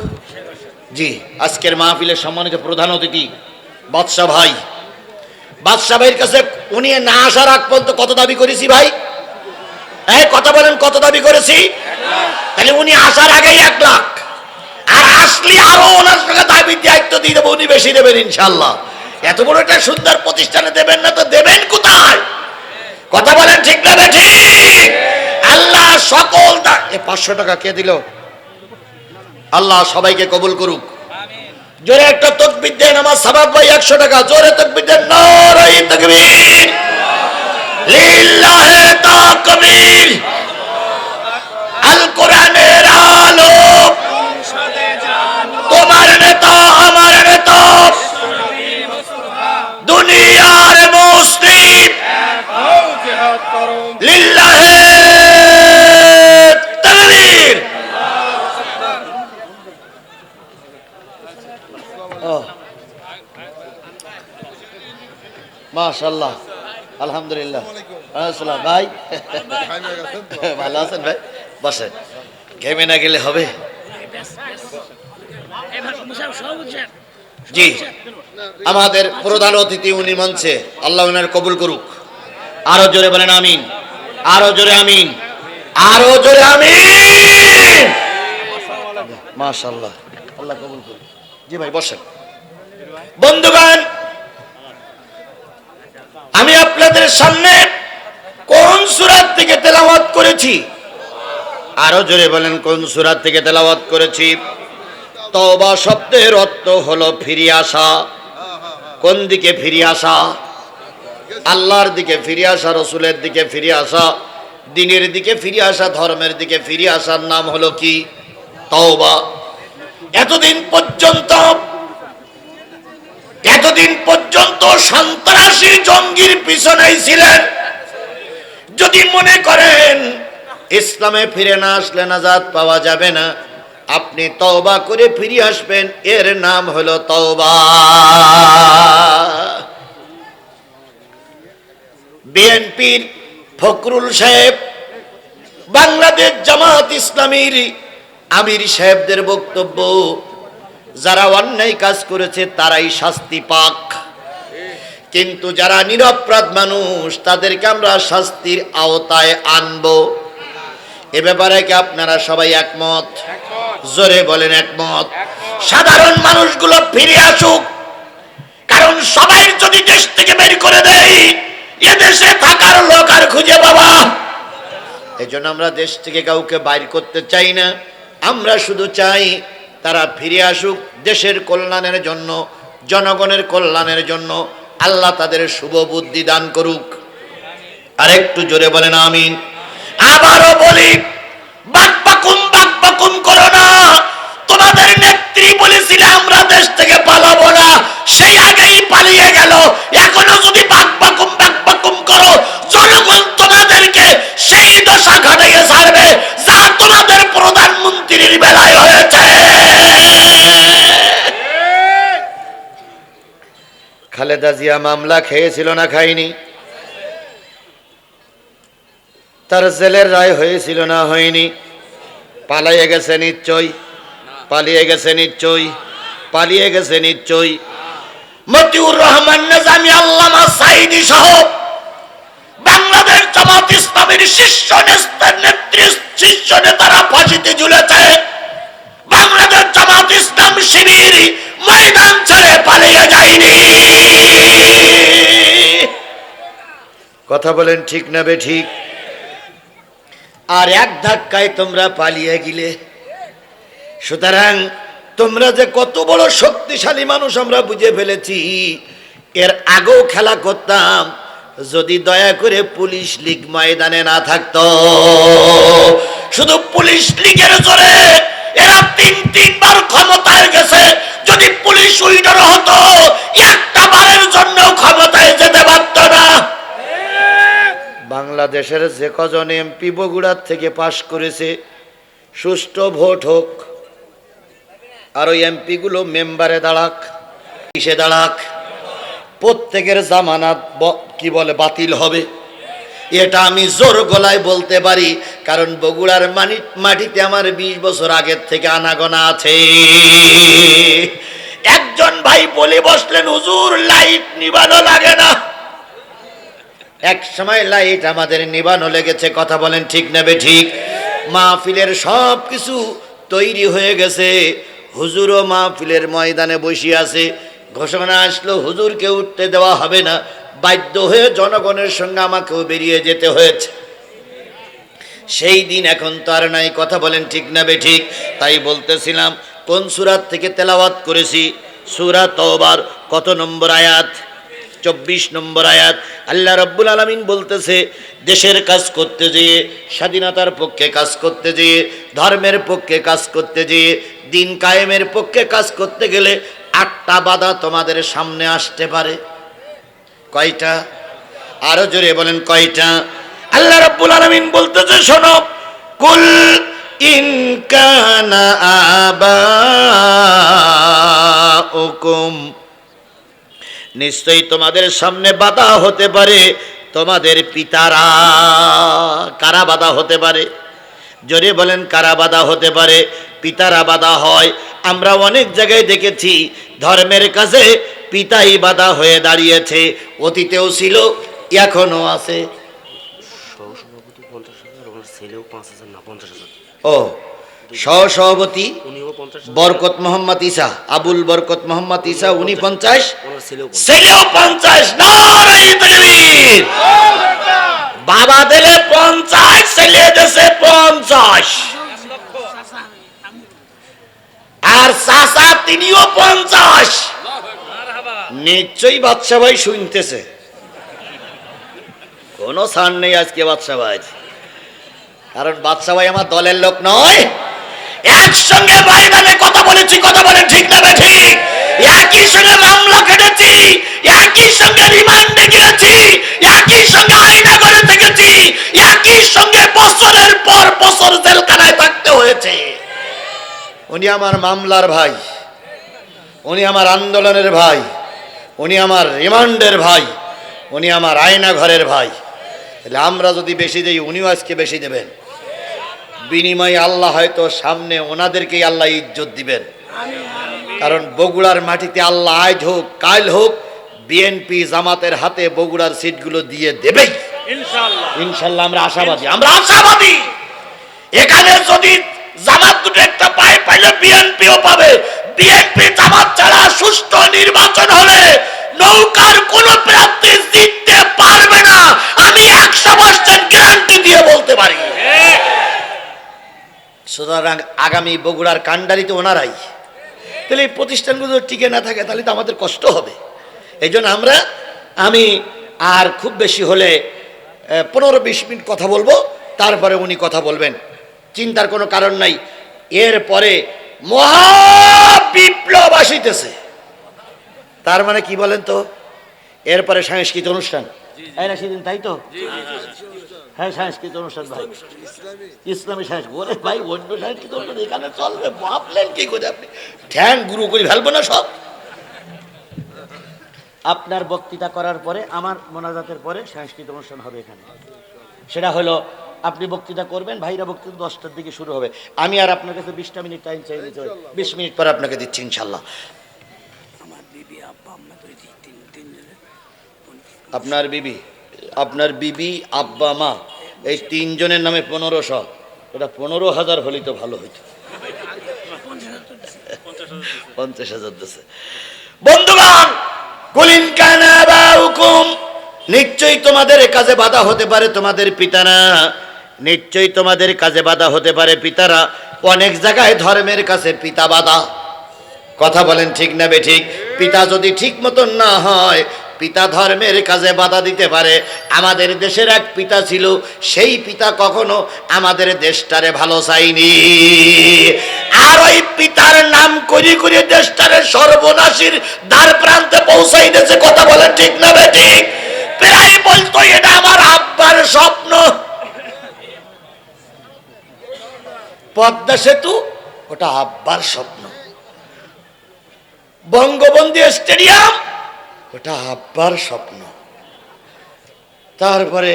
S1: জি, আজকের মাহফিলের সম্মানিত প্রধান অতিথি বাদশা ভাইয়ের কাছে উনি না আসার আগ পর্যন্ত কত দাবি করেছি ভাই? কথা বলেন, কত দাবি করেছি? তাহলে উনি আসার আগেই 1 লাখ, আর আসলে আরো ওনার সঙ্গে দাবি দায়িত্ব দিয়ে দেবো, উনি বেশি দেবেন ইনশাল্লাহ। এত বড় একটা সুন্দর প্রতিষ্ঠানে দেবেন না তো দেবেন কোথায়? কথা বলেন ঠিক না ঠিক? আল্লাহ সকল 500 টাকা কে দিল? আল্লাহ সবাইকে কবুল করুক। জোরে একটা তাকবীর দেন, আমার সাবাব ভাই 100 টাকা জোরে তাকবীর দেন, নারে তাকবীর, লিল্লাহি তাকবীর। আল কোরআনের আলো, তোমার নেতা আমার নেতা, দুনিয়ার মুসলিম, লিল্লাহি তাকবীর। মাশাআল্লাহ, আলহামদুলিল্লাহ। আসসালাম ভাই, ভালো আছেন ভাই? বসেন, ঘেমে না গেলে হবে। জি, আমাদের প্রধান অতিথি উনি মঞ্চে, আল্লাহ ওনার কবুল করুক। আরো জোরে বলেন আমিন, আরো জোরে আমিন, আরো জোরে আমিন। মাশাআল্লাহ, আল্লাহ কবুল করুক। জি ভাই বসেন। বন্ধুগণ, আমি আপনাদের সামনে কোন সূরা থেকে তেলাওয়াত করেছি? আরো জোরে বলেন, কোন সূরা থেকে তেলাওয়াত করেছি? তওবা শব্দের অর্থ হলো ফিরে আসা। কোন দিকে ফিরে আসা? আল্লাহর দিকে ফিরে আসা, রসুলের দিকে ফিরে আসা, দ্বীনের দিকে ফিরে আসা, ধর্মের দিকে ফিরে আসার নাম হলো কি? তওবা। এতদিন পর্যন্ত সন্ত্রাসী জঙ্গির পিছনেই ছিলেন। যদি মনে করেন ইসলামে ফিরে না আসলে নাজাত পাওয়া যাবে না, আপনি তওবা করে ফিরে আসবেন, এর নাম হলো তওবা। বিএনপির ফখরুল সাহেব, বাংলাদেশ জামাত ইসলামীর আমির সাহেবদের বক্তব্য, যারা অন্যায় কাজ করেছে তারাই শাস্তি পাক, কিন্তু যারা নিরপরাধ মানুষ তাদেরকে আমরা শাস্তির আওতায় আনবো। এ ব্যাপারে কি আপনারা সবাই একমত? জোরে বলেন একমত। সাধারণ মানুষগুলো ফিরে আসুক, কারণ সবাই যদি দেশ থেকে বের করে দেয়, এ দেশে থাকার লোক আর খুঁজে পাবা। এই জন্য আমরা দেশ থেকে কাউকে বাইর করতে চাই না, আমরা শুধু চাই তারা ফিরে আসুক দেশের কল্যাণের জন্য, জনগণের কল্যাণের জন্য। আল্লাহ তাদের শুভ বুদ্ধি দান করুক। আর একটু জোরে বলেন আমিন। আবারও বলি, বাকবাকুম করো না। তোমাদের নেত্রী বলেছিল আমরা দেশ থেকে পালাবো না, সেই আগেই পালিয়ে গেল। এখনো যদি বাকবাকুম করো, জনগণ তোমাদেরকে সেই দশা ঘটাইয়ে ছাড়বে যা তোমাদের প্রধানমন্ত্রীর বেলায় হয়েছে। খালেদা জিয়া মামলা খেয়েছিল না খায়নি? তার জেলের রায় হয়েছিল না হয়নি? পালিয়ে গেছে নিশ্চয়ই, পালিয়ে গেছে নিশ্চয়ই, পালিয়ে গেছে নিশ্চয়ই। মতিউর রহমান নিজামী, আল্লামা সাঈদী সহ বাংলাদেশ জামাত ইসলামীর শীর্ষ নেতারা ফাঁসিতে ঝুলেছে। বাংলাদেশ জামাত ইসলাম শিবির ময়দান ছেড়ে পালিয়ে যায়নি। কথা বলেন ঠিক না বে ঠিক? আর এক ধাক্কায় তোমরা পালিয়ে গেলে। সুতরাং তোমরা যে কত বড় শক্তিশালী মানুষ আমরা বুঝে ফেলেছি। এর আগেও খেলা করতাম যদি দয়া করে পুলিশ লীগ ময়দানে না থাকতো। শুধু পুলিশ লীগের জোরে এরা তিনবার ক্ষমতায় গেছে। যদি পুলিশ উইডার হতো, একটা বারের জন্য ক্ষমতায় যেতে পারত না। বাংলাদেশের যে কজন এমপি বগুড়ার থেকে পাশ করেছে, সুষ্ঠু ভোট হোক, আর ওই এমপি গুলো মেম্বারে দাঁড়াক, কিসে দাঁড়াক, প্রত্যেকের জামানত কি বলে বাতিল হবে। এটা আমি জোর গলায় বলতে পারি, কারণ বগুড়ার মাটিতে আমার 20 বছর আগের থেকে আনাগোনা আছে। একজন ভাই বলে বসলেন, হুজুর লাইট নিবানো লাগে না। এক সময় লাইট আমাদের নিবানো লেগেছে। কথা বলেন ঠিক নেবে ঠিক? মাহফিলের সব কিছু তৈরি হয়ে গেছে, হুজুরও মাহফিলের ময়দানে বসে আছে। ঘোষণা আসলো হুজুরকে উঠতে দেওয়া হবে না, বাধ্য হয়ে জনগণের সঙ্গে আমাকেও বেরিয়ে যেতে হয়েছে। সেই দিন এখন তো আর নাই, কথা বলেন ঠিক না বেঠিক? তাই বলতেছিলাম কোন সূরা থেকে তেলাওয়াত করেছি? সূরা তওবার কত নম্বর আয়াত? 24 নম্বর আয়াত। আল্লাহ রাব্বুল আলামিন বলতেছে, দেশের কাজ করতে যেয়ে, স্বাধীনতার পক্ষে কাজ করতে যেয়ে, ধর্মের পক্ষে কাজ করতে যেয়ে, দিন কায়েমের পক্ষে কাজ করতে গেলে 8টা বাধা তোমাদের সামনে আসতে পারে। কয়টা? আরো জোরে বলেন কয়টা? আল্লাহ রাব্বুল আলামিন বলতেছে, শোনো, কুল ইন কানা আবাউকুম, নিশ্চয়ই তোমাদের সামনে বাধা হতে পারে তোমাদের পিতারা। কারা বাধা হতে পারে? জোরে বলেন, কারা বাধা হতে পারে? পিতারা বাধা হয়। আমরা অনেক জায়গায় দেখেছি ধর্মের কাছে পিতাই বাধা হয়ে দাঁড়িয়েছে, অতীতেও ছিল, এখনো আছে।
S4: সহসভাপতি 50,000, ওনার ছেলেও 5,000 না 50,000।
S1: ও সহসভাপতি
S4: উনিও 50,000,
S1: বরকত মোহাম্মদ ঈসা, আবুল বরকত মোহাম্মদ ঈসা, উনি 50,
S4: ওনার ছেলেও 50,000।
S1: ছেলেও 50। নারায়ে তাকবীর! বাবা দিলে 50, ছেলে দেশে 50, আর চাচা তিনিও 50। নিশ্চয়ই বাদশা ভাই শুনতেছে, কোনো ছাড় নেই আজকে বাদশা ভাই, কারণ বাদশা ভাই আমার দলের লোক নয়। একসঙ্গে ময়দানে কথা বলেছি, কথা বলেন ঠিক না ঠিক? একই সঙ্গে মামলা কেটেছি, একই সঙ্গে রিমান্ডে গিয়েছি, একই সঙ্গে আয়না করে থেকেছি, একই সঙ্গে বছরের পর বছর জেলখানায় থাকতে হয়েছে। উনি আমার মামলার ভাই, উনি আমার আন্দোলনের ভাই, উনি আমার রিমান্ডের ভাই, উনি আমার আয়না ঘরের ভাই। তাহলে আমরা যদি বেশি দেই, উনিও আজকে বেশি দেবেন। বিনিময়ে আল্লাহ হয়তো সামনে ওনাদেরকেই আল্লাহ ইজ্জত দিবেন, কারণ বগুড়ার মাটিতে আল্লাহ আজ হোক কাল হোক বিএনপি জামাতের হাতে বগুড়ার সিটগুলো দিয়ে দেবেই ইনশাল্লাহ। আমরা আশাবাদী, আমরা আশাবাদী। এখানে যদি জামাত দুটো একটা পায়, পাইলে বিএনপিও পাবে। বিএনপি জামাত ছাড়া সুষ্ঠু নির্বাচন হলে নৌকার কোন প্রার্থী জিততে পারবে না, আমি 100% গ্যারান্টি দিয়ে বলতে পারি। সুতরাং আগামী বগুড়ার কান্ডারিতে ওনারাই। তাহলে এই প্রতিষ্ঠানগুলো টিকে না থাকে তাহলে তো আমাদের কষ্ট হবে। এই জন্য আমি আর খুব বেশি হলে 15-20 মিনিট কথা বলবো, তারপরে উনি কথা বলবেন, চিন্তার কোনো কারণ নাই। এরপরে মহাবিপ্লব আসিতেছে, তার মানে কি বলেন তো? এরপরে সাংস্কৃতিক অনুষ্ঠান, সেদিন তাই তো? হ্যাঁ, সাংস্কৃতিক অনুষ্ঠান ভাই, ইসলামী সাংস্কৃতিক। ওরে ভাই, অন্য সাংস্কৃতিক অনুষ্ঠান এখানে চলবে? ভাবলেন কি করে আপনি? ঠ্যাং গুরু করে ফেলবো না সব? আপনার বক্তৃতা করার পরে, আমার মোনাজাতের পরে সাংস্কৃতিক অনুষ্ঠান হবে এখানে। সেটা হলো আপনি বক্তৃতা করবেন, ভাইরা বক্তৃতা 10টার দিকে শুরু হবে। আমি আর আপনার কাছে 20টা মিনিট টাইম চাই, 20 মিনিট পরে আপনাকে দিচ্ছি ইনশাল্লাহ। আপনার বিবি, আপনার বিবি, আব্বা, মা, এই 3 জনের নামে 1500। এটা 15,000 হলেই তো ভালো হইতো। 50,000 দিচ্ছে। বন্ধুগণ, কুলিন কানা বাউকুম, নিশ্চয়ই তোমাদের কাজে বাধা হতে পারে তোমাদের পিতারা, নিশ্চয়ই তোমাদের কাজে বাধা হতে পারে পিতারা। অনেক জায়গায় ধর্মের কাছে পিতা বাধা, কথা বলেন ঠিক না বেঠিক? পিতা যদি ঠিক মতন না হয়, পিতা ধর্মের কাজে বাধা দিতে পারে। আমাদের দেশের এক পিতা ছিল, সেই পিতা কখনো আমাদের দেশটারে ভালো চাইনি, আর ওই পিতার নাম করি করে দেশটারে সর্বনাশীর দ্বার প্রান্তে পৌঁছাই দিয়েছে, কথা বলেন ঠিক না বেঠিক? প্রায় বলতো এটা আমার আব্বার স্বপ্ন। পদ্মা সেতু, ওটা আব্বার স্বপ্ন। বঙ্গবন্ধু স্টেডিয়াম, ওটা আব্বার স্বপ্ন। তারপরে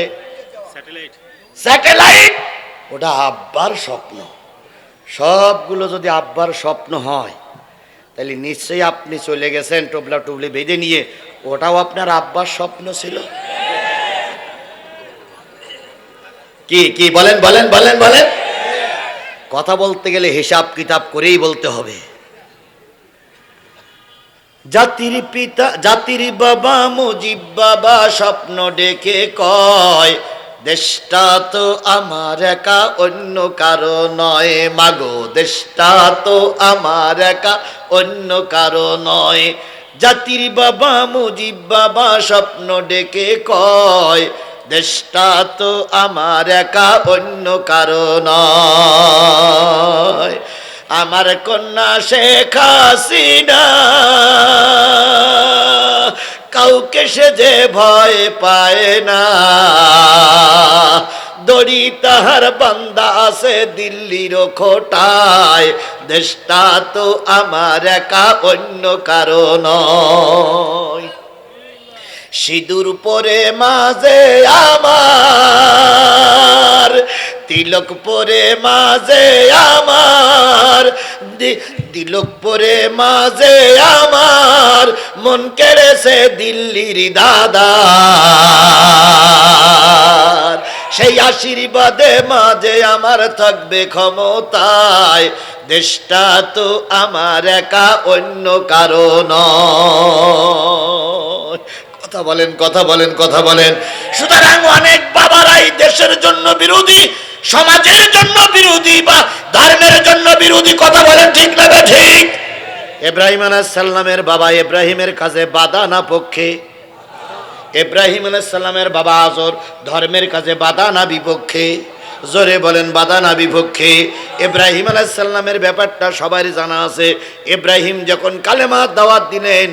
S1: স্যাটেলাইট, ওটা আব্বার স্বপ্ন। সবগুলো যদি আব্বার স্বপ্ন হয়, তাহলে নিশ্চয়ই আপনি চলে গেছেন টোবলা টুবলি বেঁধে নিয়ে, ওটাও আপনার আব্বার স্বপ্ন ছিল। কি কি বলেন বলেন বলেন বলেন? কথা বলতে গেলে হিসাব কিতাব করেই বলতে হবে। জাতির পিতা, জাতির বাবা মুজিব বাবা স্বপ্ন ডেকে কয়, দেশটা তো আমার একা অন্য কারো নয় মাগো, দেশটা তো আমার একা অন্য কারো নয়। জাতির বাবা মুজিব বাবা স্বপ্ন ডেকে কয়, দেশটা তো আমার একা অন্য কারো নয়। আমার কন্যা শেখ হাসিনা কাউকে সে যে ভয় পায় না, দড়ি তাহার বান্দা আছে দিল্লির খোটায়, দেশটা তো আমার একা অন্য কারো নয়। সিঁদুর পরে মাঝে আমার, তিলক পরে মাঝে আমার, তিলক পরে মাঝে আমার, মন কেড়েছে দিল্লির দাদা। সেই আশীর্বাদে মাঝে আমার থাকবে ক্ষমতায়, দেশটা তো আমার একা অন্য কারো নয়। কথা বলেন, কথা বলেন, কথা বলেন। সুতরাং অনেক বাবারাই দেশের জন্য বিরোধী, সমাজের জন্য বিরোধী, বা ধর্মের জন্য বিরোধী। কথা বলেন ঠিক না ঠিক? ইব্রাহিম আলাইহিস সালামের বাবা ইব্রাহিমের কাছে বাধা না পক্ষে? ইব্রাহিম আলাইহিস সালামের বাবা আজর ধর্মের কাছে বাধা না বিপক্ষে? জোরে বলেন, বাধা না বিপক্ষে? ইব্রাহিম আলাইহিস সালামের ব্যাপারটা সবারই জানা আছে। ইব্রাহিম যখন কালেমা দাওয়াত দিলেন,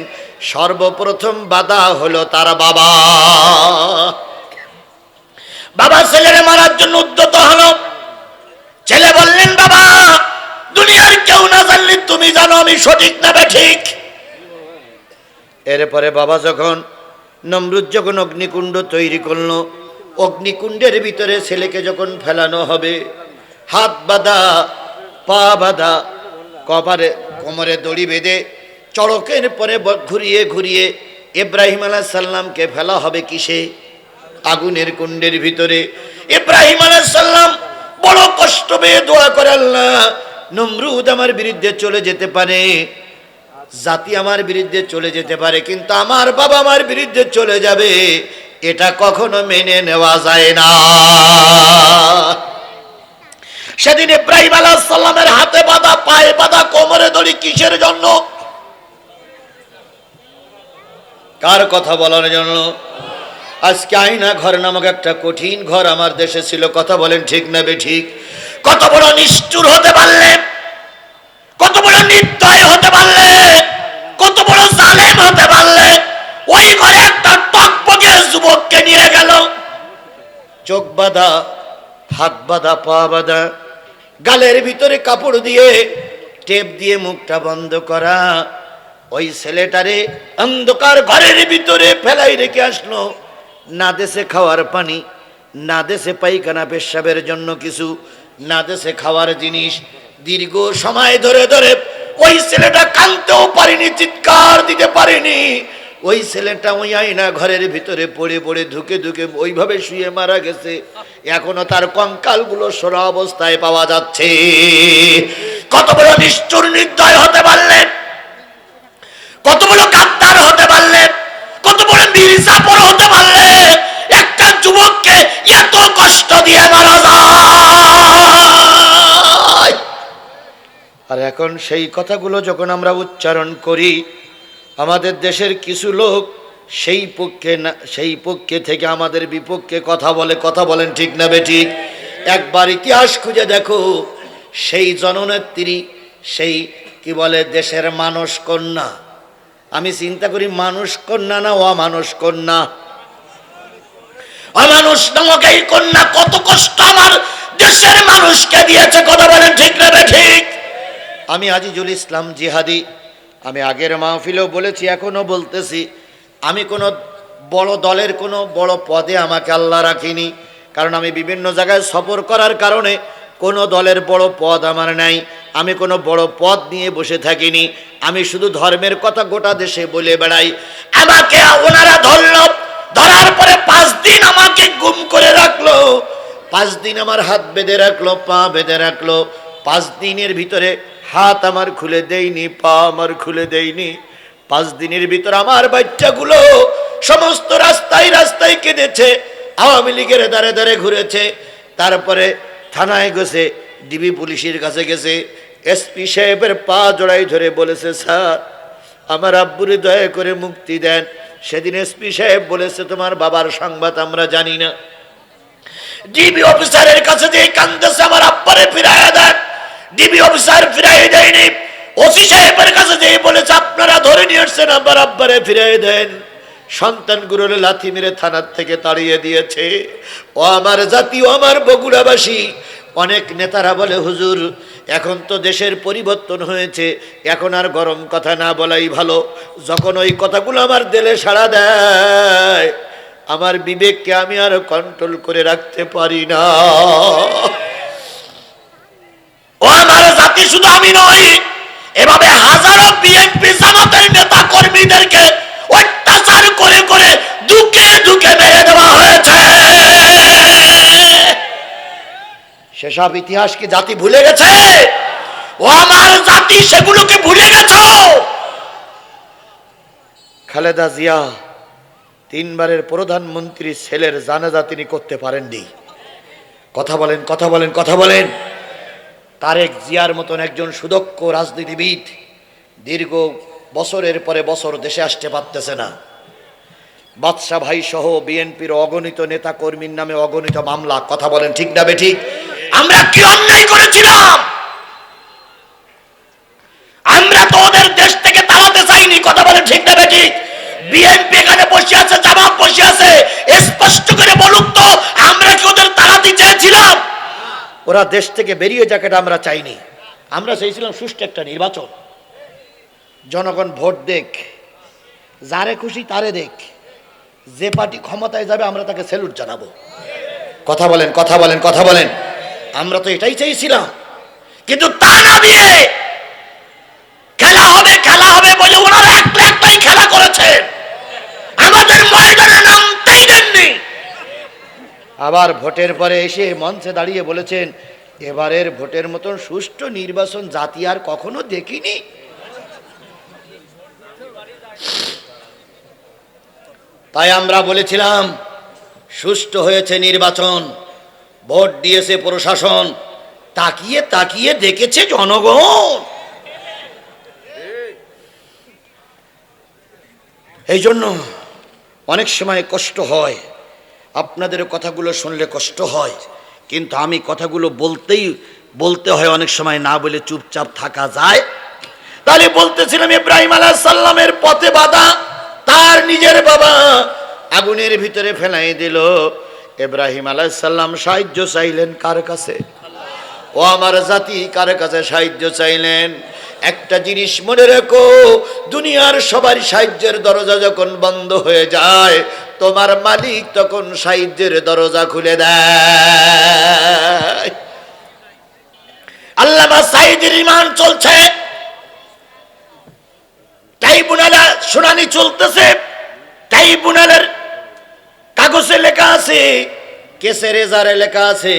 S1: সর্বপ্রথম বাধা হলো তার বাবা। বাবা ছেলের মারার জন্য উদ্যত হলো। ছেলে বললেন, বাবা দুনিয়ার কেউ না জানলে তুমি জানো আমি সঠিক না ঠিক। এরপরে বাবা যখন নমরুদ যখন অগ্নিকুণ্ড তৈরি করলো, অগ্নিকুণ্ডের ভিতরে ছেলেকে যখন ফেলানো হবে, হাত বাঁধা পা বাঁধা, কোমরে দড়ি বেঁধে চড়কের পরে ঘুরিয়ে ঘুরিয়ে ইব্রাহিম আলাইহিস সালামকে ফেলা হবে কিসে? আগুনের কুণ্ডের ভিতরে। ইব্রাহিম আলাইহিস সালাম বড় কষ্ট পেয়ে দোয়া করে, আল্লাহ নমরুদ আমার বিরুদ্ধে চলে যেতে পারে, জাতি আমার বিরুদ্ধে চলে যেতে পারে, কিন্তু আমার বাবা আমার বিরুদ্ধে চলে যাবে, এটা কখনো মেনে নেওয়া যায় না। সেদিন ইব্রাহিম আলাইহিস সালামের হাতে বাঁধা, পায়ে বাঁধা, কোমরে দড়ি কিসের জন্য? কার কথা বলার জন্য? আজকে আয়না ঘর নামক একটা কঠিন ঘর আমার দেশে ছিল। কথা বলেন ঠিক না ঠিক? কত বড় নিষ্ঠুর হতে পারলে, কত বড় নির্দয় হতে পারলে, কত বড় জালেম হতে পারলে, ওই ঘরে একটা টকবগে যুবককে নিয়ে গেল, চোখ বাঁধা, হাত বাঁধা, পা বাঁধা, গালের ভিতরে কাপড় দিয়ে টেপ দিয়ে মুখটা বন্ধ করা, ওই ছেলেটারে অন্ধকার ঘরের ভিতরে ফেলাই রেখে আসলো। না দেশে খাওয়ার পানি, না দেশে পায়খানা পেশাবের জন্য কিছু, না দেশে খাওয়ার জিনিস। দীর্ঘ সময় ধরে ধরে ওই ছেলেটা কাঁদতেও পারেনি, চিৎকার দিতে পারেনি। ওই ছেলেটা ওই আয়না ঘরের ভিতরে পড়ে পড়ে ধুকে ধুকে ওইভাবে শুয়ে মারা গেছে। এখনো তার কঙ্কালগুলো সরা অবস্থায় পাওয়া যাচ্ছে। কত বড় নিষ্ঠুর নির্দয় হতে পারলেন, কত বড় গাদ্দার হতে পারলেন, কত বড় মির্জাপুর হতে পারলে একটা যুবককে এত কষ্ট দিয়ে মারা যায়। আর এখন সেই কথাগুলো যখন আমরা উচ্চারণ করি, আমাদের দেশের কিছু লোক সেই পক্ষে না, সেই পক্ষে থেকে আমাদের বিপক্ষে কথা বলে। কথা বলেন ঠিক না বেঠিক? একবার ইতিহাস খুঁজে দেখো, সেই জননেত্রী, সেই কি বলে দেশের মানুষ কন্যা, আমি চিন্তা করি মানুষ কন্যা না অমানুষ কন্যা? অমানুষ নামক এই কন্যা কত কষ্ট আমার দেশের মানুষকে দিয়েছে। কথা বলেন ঠিক না ঠিক? আমি আজিজুল ইসলাম জিহাদি, আমি আগের মাহফিলেও বলেছি, এখনো বলতেছি, আমি কোনো বড় দলের কোনো বড় পদে আমাকে আল্লাহ রাখিনি। কারণ আমি বিভিন্ন জায়গায় সফর করার কারণে কোনো দলের বড় পদ আমার নাই। আমি কোনো বড় পদ নিয়ে বসে থাকিনি। আমি শুধু ধর্মের কথা গোটা দেশে বলে বেড়াই। আমাকে ওনারা ধরলো, ধরার পরে 5 দিন আমাকে গুম করে রাখলো। 5 দিন আমার হাত বেঁধে রাখলো, পা বেঁধে রাখলো। 5 দিনের ভিতরে হাত আমার খুলে দেয়নি, পা আমার খুলে দেয়নি। 5 দিনের ভিতর আমার বাচ্চাগুলো সমস্ত রাস্তায় রাস্তায় কেঁদেছে, আওয়ামী লীগের দ্বারে দ্বারে ঘুরেছে, তারপরে থানায় গেছে, ডিবি পুলিশের কাছে গেছে, এসপি সাহেবের পা জড়াই ধরে বলেছে, স্যার আমার আব্বুরে দয়া করে মুক্তি দেন। সেদিন এসপি সাহেব বলেছে, তোমার বাবার সংবাদ আমরা জানি না। ডিবি অফিসারের কাছে যে কান্দেছে, আমার আব্বারে ফিরাইয়া দেন। ডিবি অফিসার ফিরাই দেয়নি। ওসি সাহেবের কাছে যে বলেছে, আপনারা ধরে নিয়ে আসছেন, আমার আব্বারে ফিরাই দেন। সন্তানগুলোর লাথি মেরে থানার থেকে তাড়িয়ে দিয়েছে। ও আমার জাতি, ও আমার বগুড়াবাসী, অনেক নেতারা বলে, হুজুর এখন তো দেশের পরিবর্তন হয়েছে, এখন আর গরম কথা না বলাই ভালো। যখন ওই কথাগুলো আমার দিলে সাড়া দেয়, আমার বিবেককে আমি আর কন্ট্রোল করে রাখতে পারি না। ও আমার জাতি, শুধু আমি নই, এভাবে হাজারো বিএনপি জামাতের নেতা কর্মীদেরকে অত্যাচার করে করে দুকে দুকে মেরে দেওয়া হয়েছে। সেসব ইতিহাস কি জাতি ভুলে গেছে? ও আমার জাতি, সেগুলোকে ভুলে গেছ? খালেদা জিয়া 3 বারের প্রধানমন্ত্রী ছেলের জানাজা তিনি করতে পারেননি। কথা বলেন, কথা বলেন, কথা বলেন। তারেক জিয়ার মতন একজন সুদক্ষ রাজনীতিবিদ দীর্ঘ বছরের পরে বছর দেশে আসতে পারতেছে না। বাদশা ভাই সহ বিএনপির অগণিত নেতা কর্মীর নামে অগণিত মামলা। কথা বলেন, ঠিক না বেঠিক? আমরা কি অন্যায় করেছিলাম? আমরা তো ওদের দেশ থেকে তাড়াতে চাইনি। কথা বলেন, ঠিক না বেঠিক? বিএনপি এখানে বসে আছে, জামাত বসে আছে, স্পষ্ট করে বলুক তো, আমরা কি ওদের তাড়াতে চেয়েছিলাম? ওরা দেশ থেকে বেরিয়ে যাক, এটা আমরা চাইনি। আমরা চাইছিলাম সুষ্ঠু একটা নির্বাচন, জনগণ ভোট দেখ, যারে খুশি তারে দেখ, যে পার্টি ক্ষমতায় যাবে আমরা তাকে স্যালুট জানাবো। কথা বলেন, কথা বলেন, কথা বলেন। আমরা তো এটাই চাইছিলাম, কিন্তু তা না দিয়ে খেলা হবে, খেলা হবে বলে ওনারা একটাই খেলা করেছে, আমাদের ময়দানে নামতেই দেননি। আবার ভোটের পরে এসে মঞ্চে দাঁড়িয়ে বলেছেন, এবারের ভোটের মতন সুষ্ঠু নির্বাচন জাতি আর কখনো দেখিনি। তাই আমরা বলেছিলাম, সুষ্ঠু হয়েছে নির্বাচন, ভোট দিয়েছে প্রশাসন, তাকিয়ে তাকিয়ে দেখেছে জনগণ। এই জন্য অনেক সময় কষ্ট হয়, আপনাদের কথাগুলো শুনলে কষ্ট হয়, কিন্তু আমি কথাগুলো বলতে হয়, অনেক সময় না বলে চুপচাপ থাকা যায়। তাহলে বলতেছিলাম, ইব্রাহিম আলাইহিস সালামের পথে বাধা, তার নিজের বাবা আগুনের ভিতরে ফেলাই দিল। ইব্রাহিম আলাইহিস সালাম সাহায্য চাইলেন কার কাছে? ও আমার জাতি, কার কাছে সাহায্য চাইলেন? একটা জিনিস মনে রেখো, দুনিয়ার সবার সাহায্যের দরজা যখন বন্ধ হয়ে যায়, তোমার মালিক তখন সাহায্যের দরজা খুলে দেয়। আল্লামা সাঈদীর রিমান্ড চলছে, ট্রাইব্যুনালে শুনানি চলতেছে। ট্রাইব্যুনালের কাগজে লেখা আছে, কেসের এজারে লেখা আছে,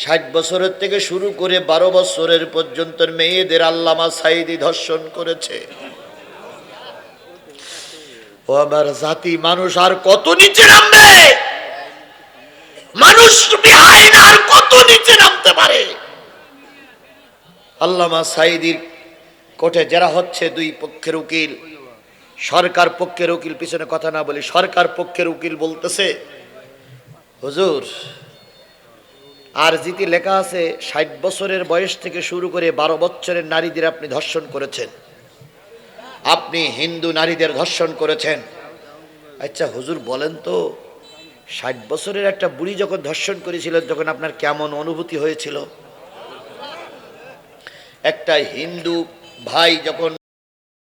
S1: 60 বছরের থেকে শুরু করে 12 বছরের পর্যন্ত মেয়েদের আল্লামা সাঈদী ধর্ষণ করেছে। ও আমার জাতি, মানুষ আর কত নিচে নামবে? মানুষ বিহাইন আর কত নিচে নামতে পারে? আল্লামা সাঈদীর কোর্টে যারা হচ্ছে, 2 পক্ষের উকিল, সরকার পক্ষের উকিল, পিছনে কথা না বলি, সরকার পক্ষের উকিল বলতেছে, হুজুর আর জিতে লেখা আছে 60 বছরের বয়স থেকে শুরু করে 12 বছরের নারীদের আপনি ধর্ষণ করেছেন, আপনি হিন্দু নারীদের ধর্ষণ করেছেন। আচ্ছা হুজুর বলেন তো, 60 বছরের একটা বুড়ি যখন ধর্ষণ করেছিলেন তখন আপনার কেমন অনুভূতি হয়েছিল? একটা হিন্দু ভাই যখন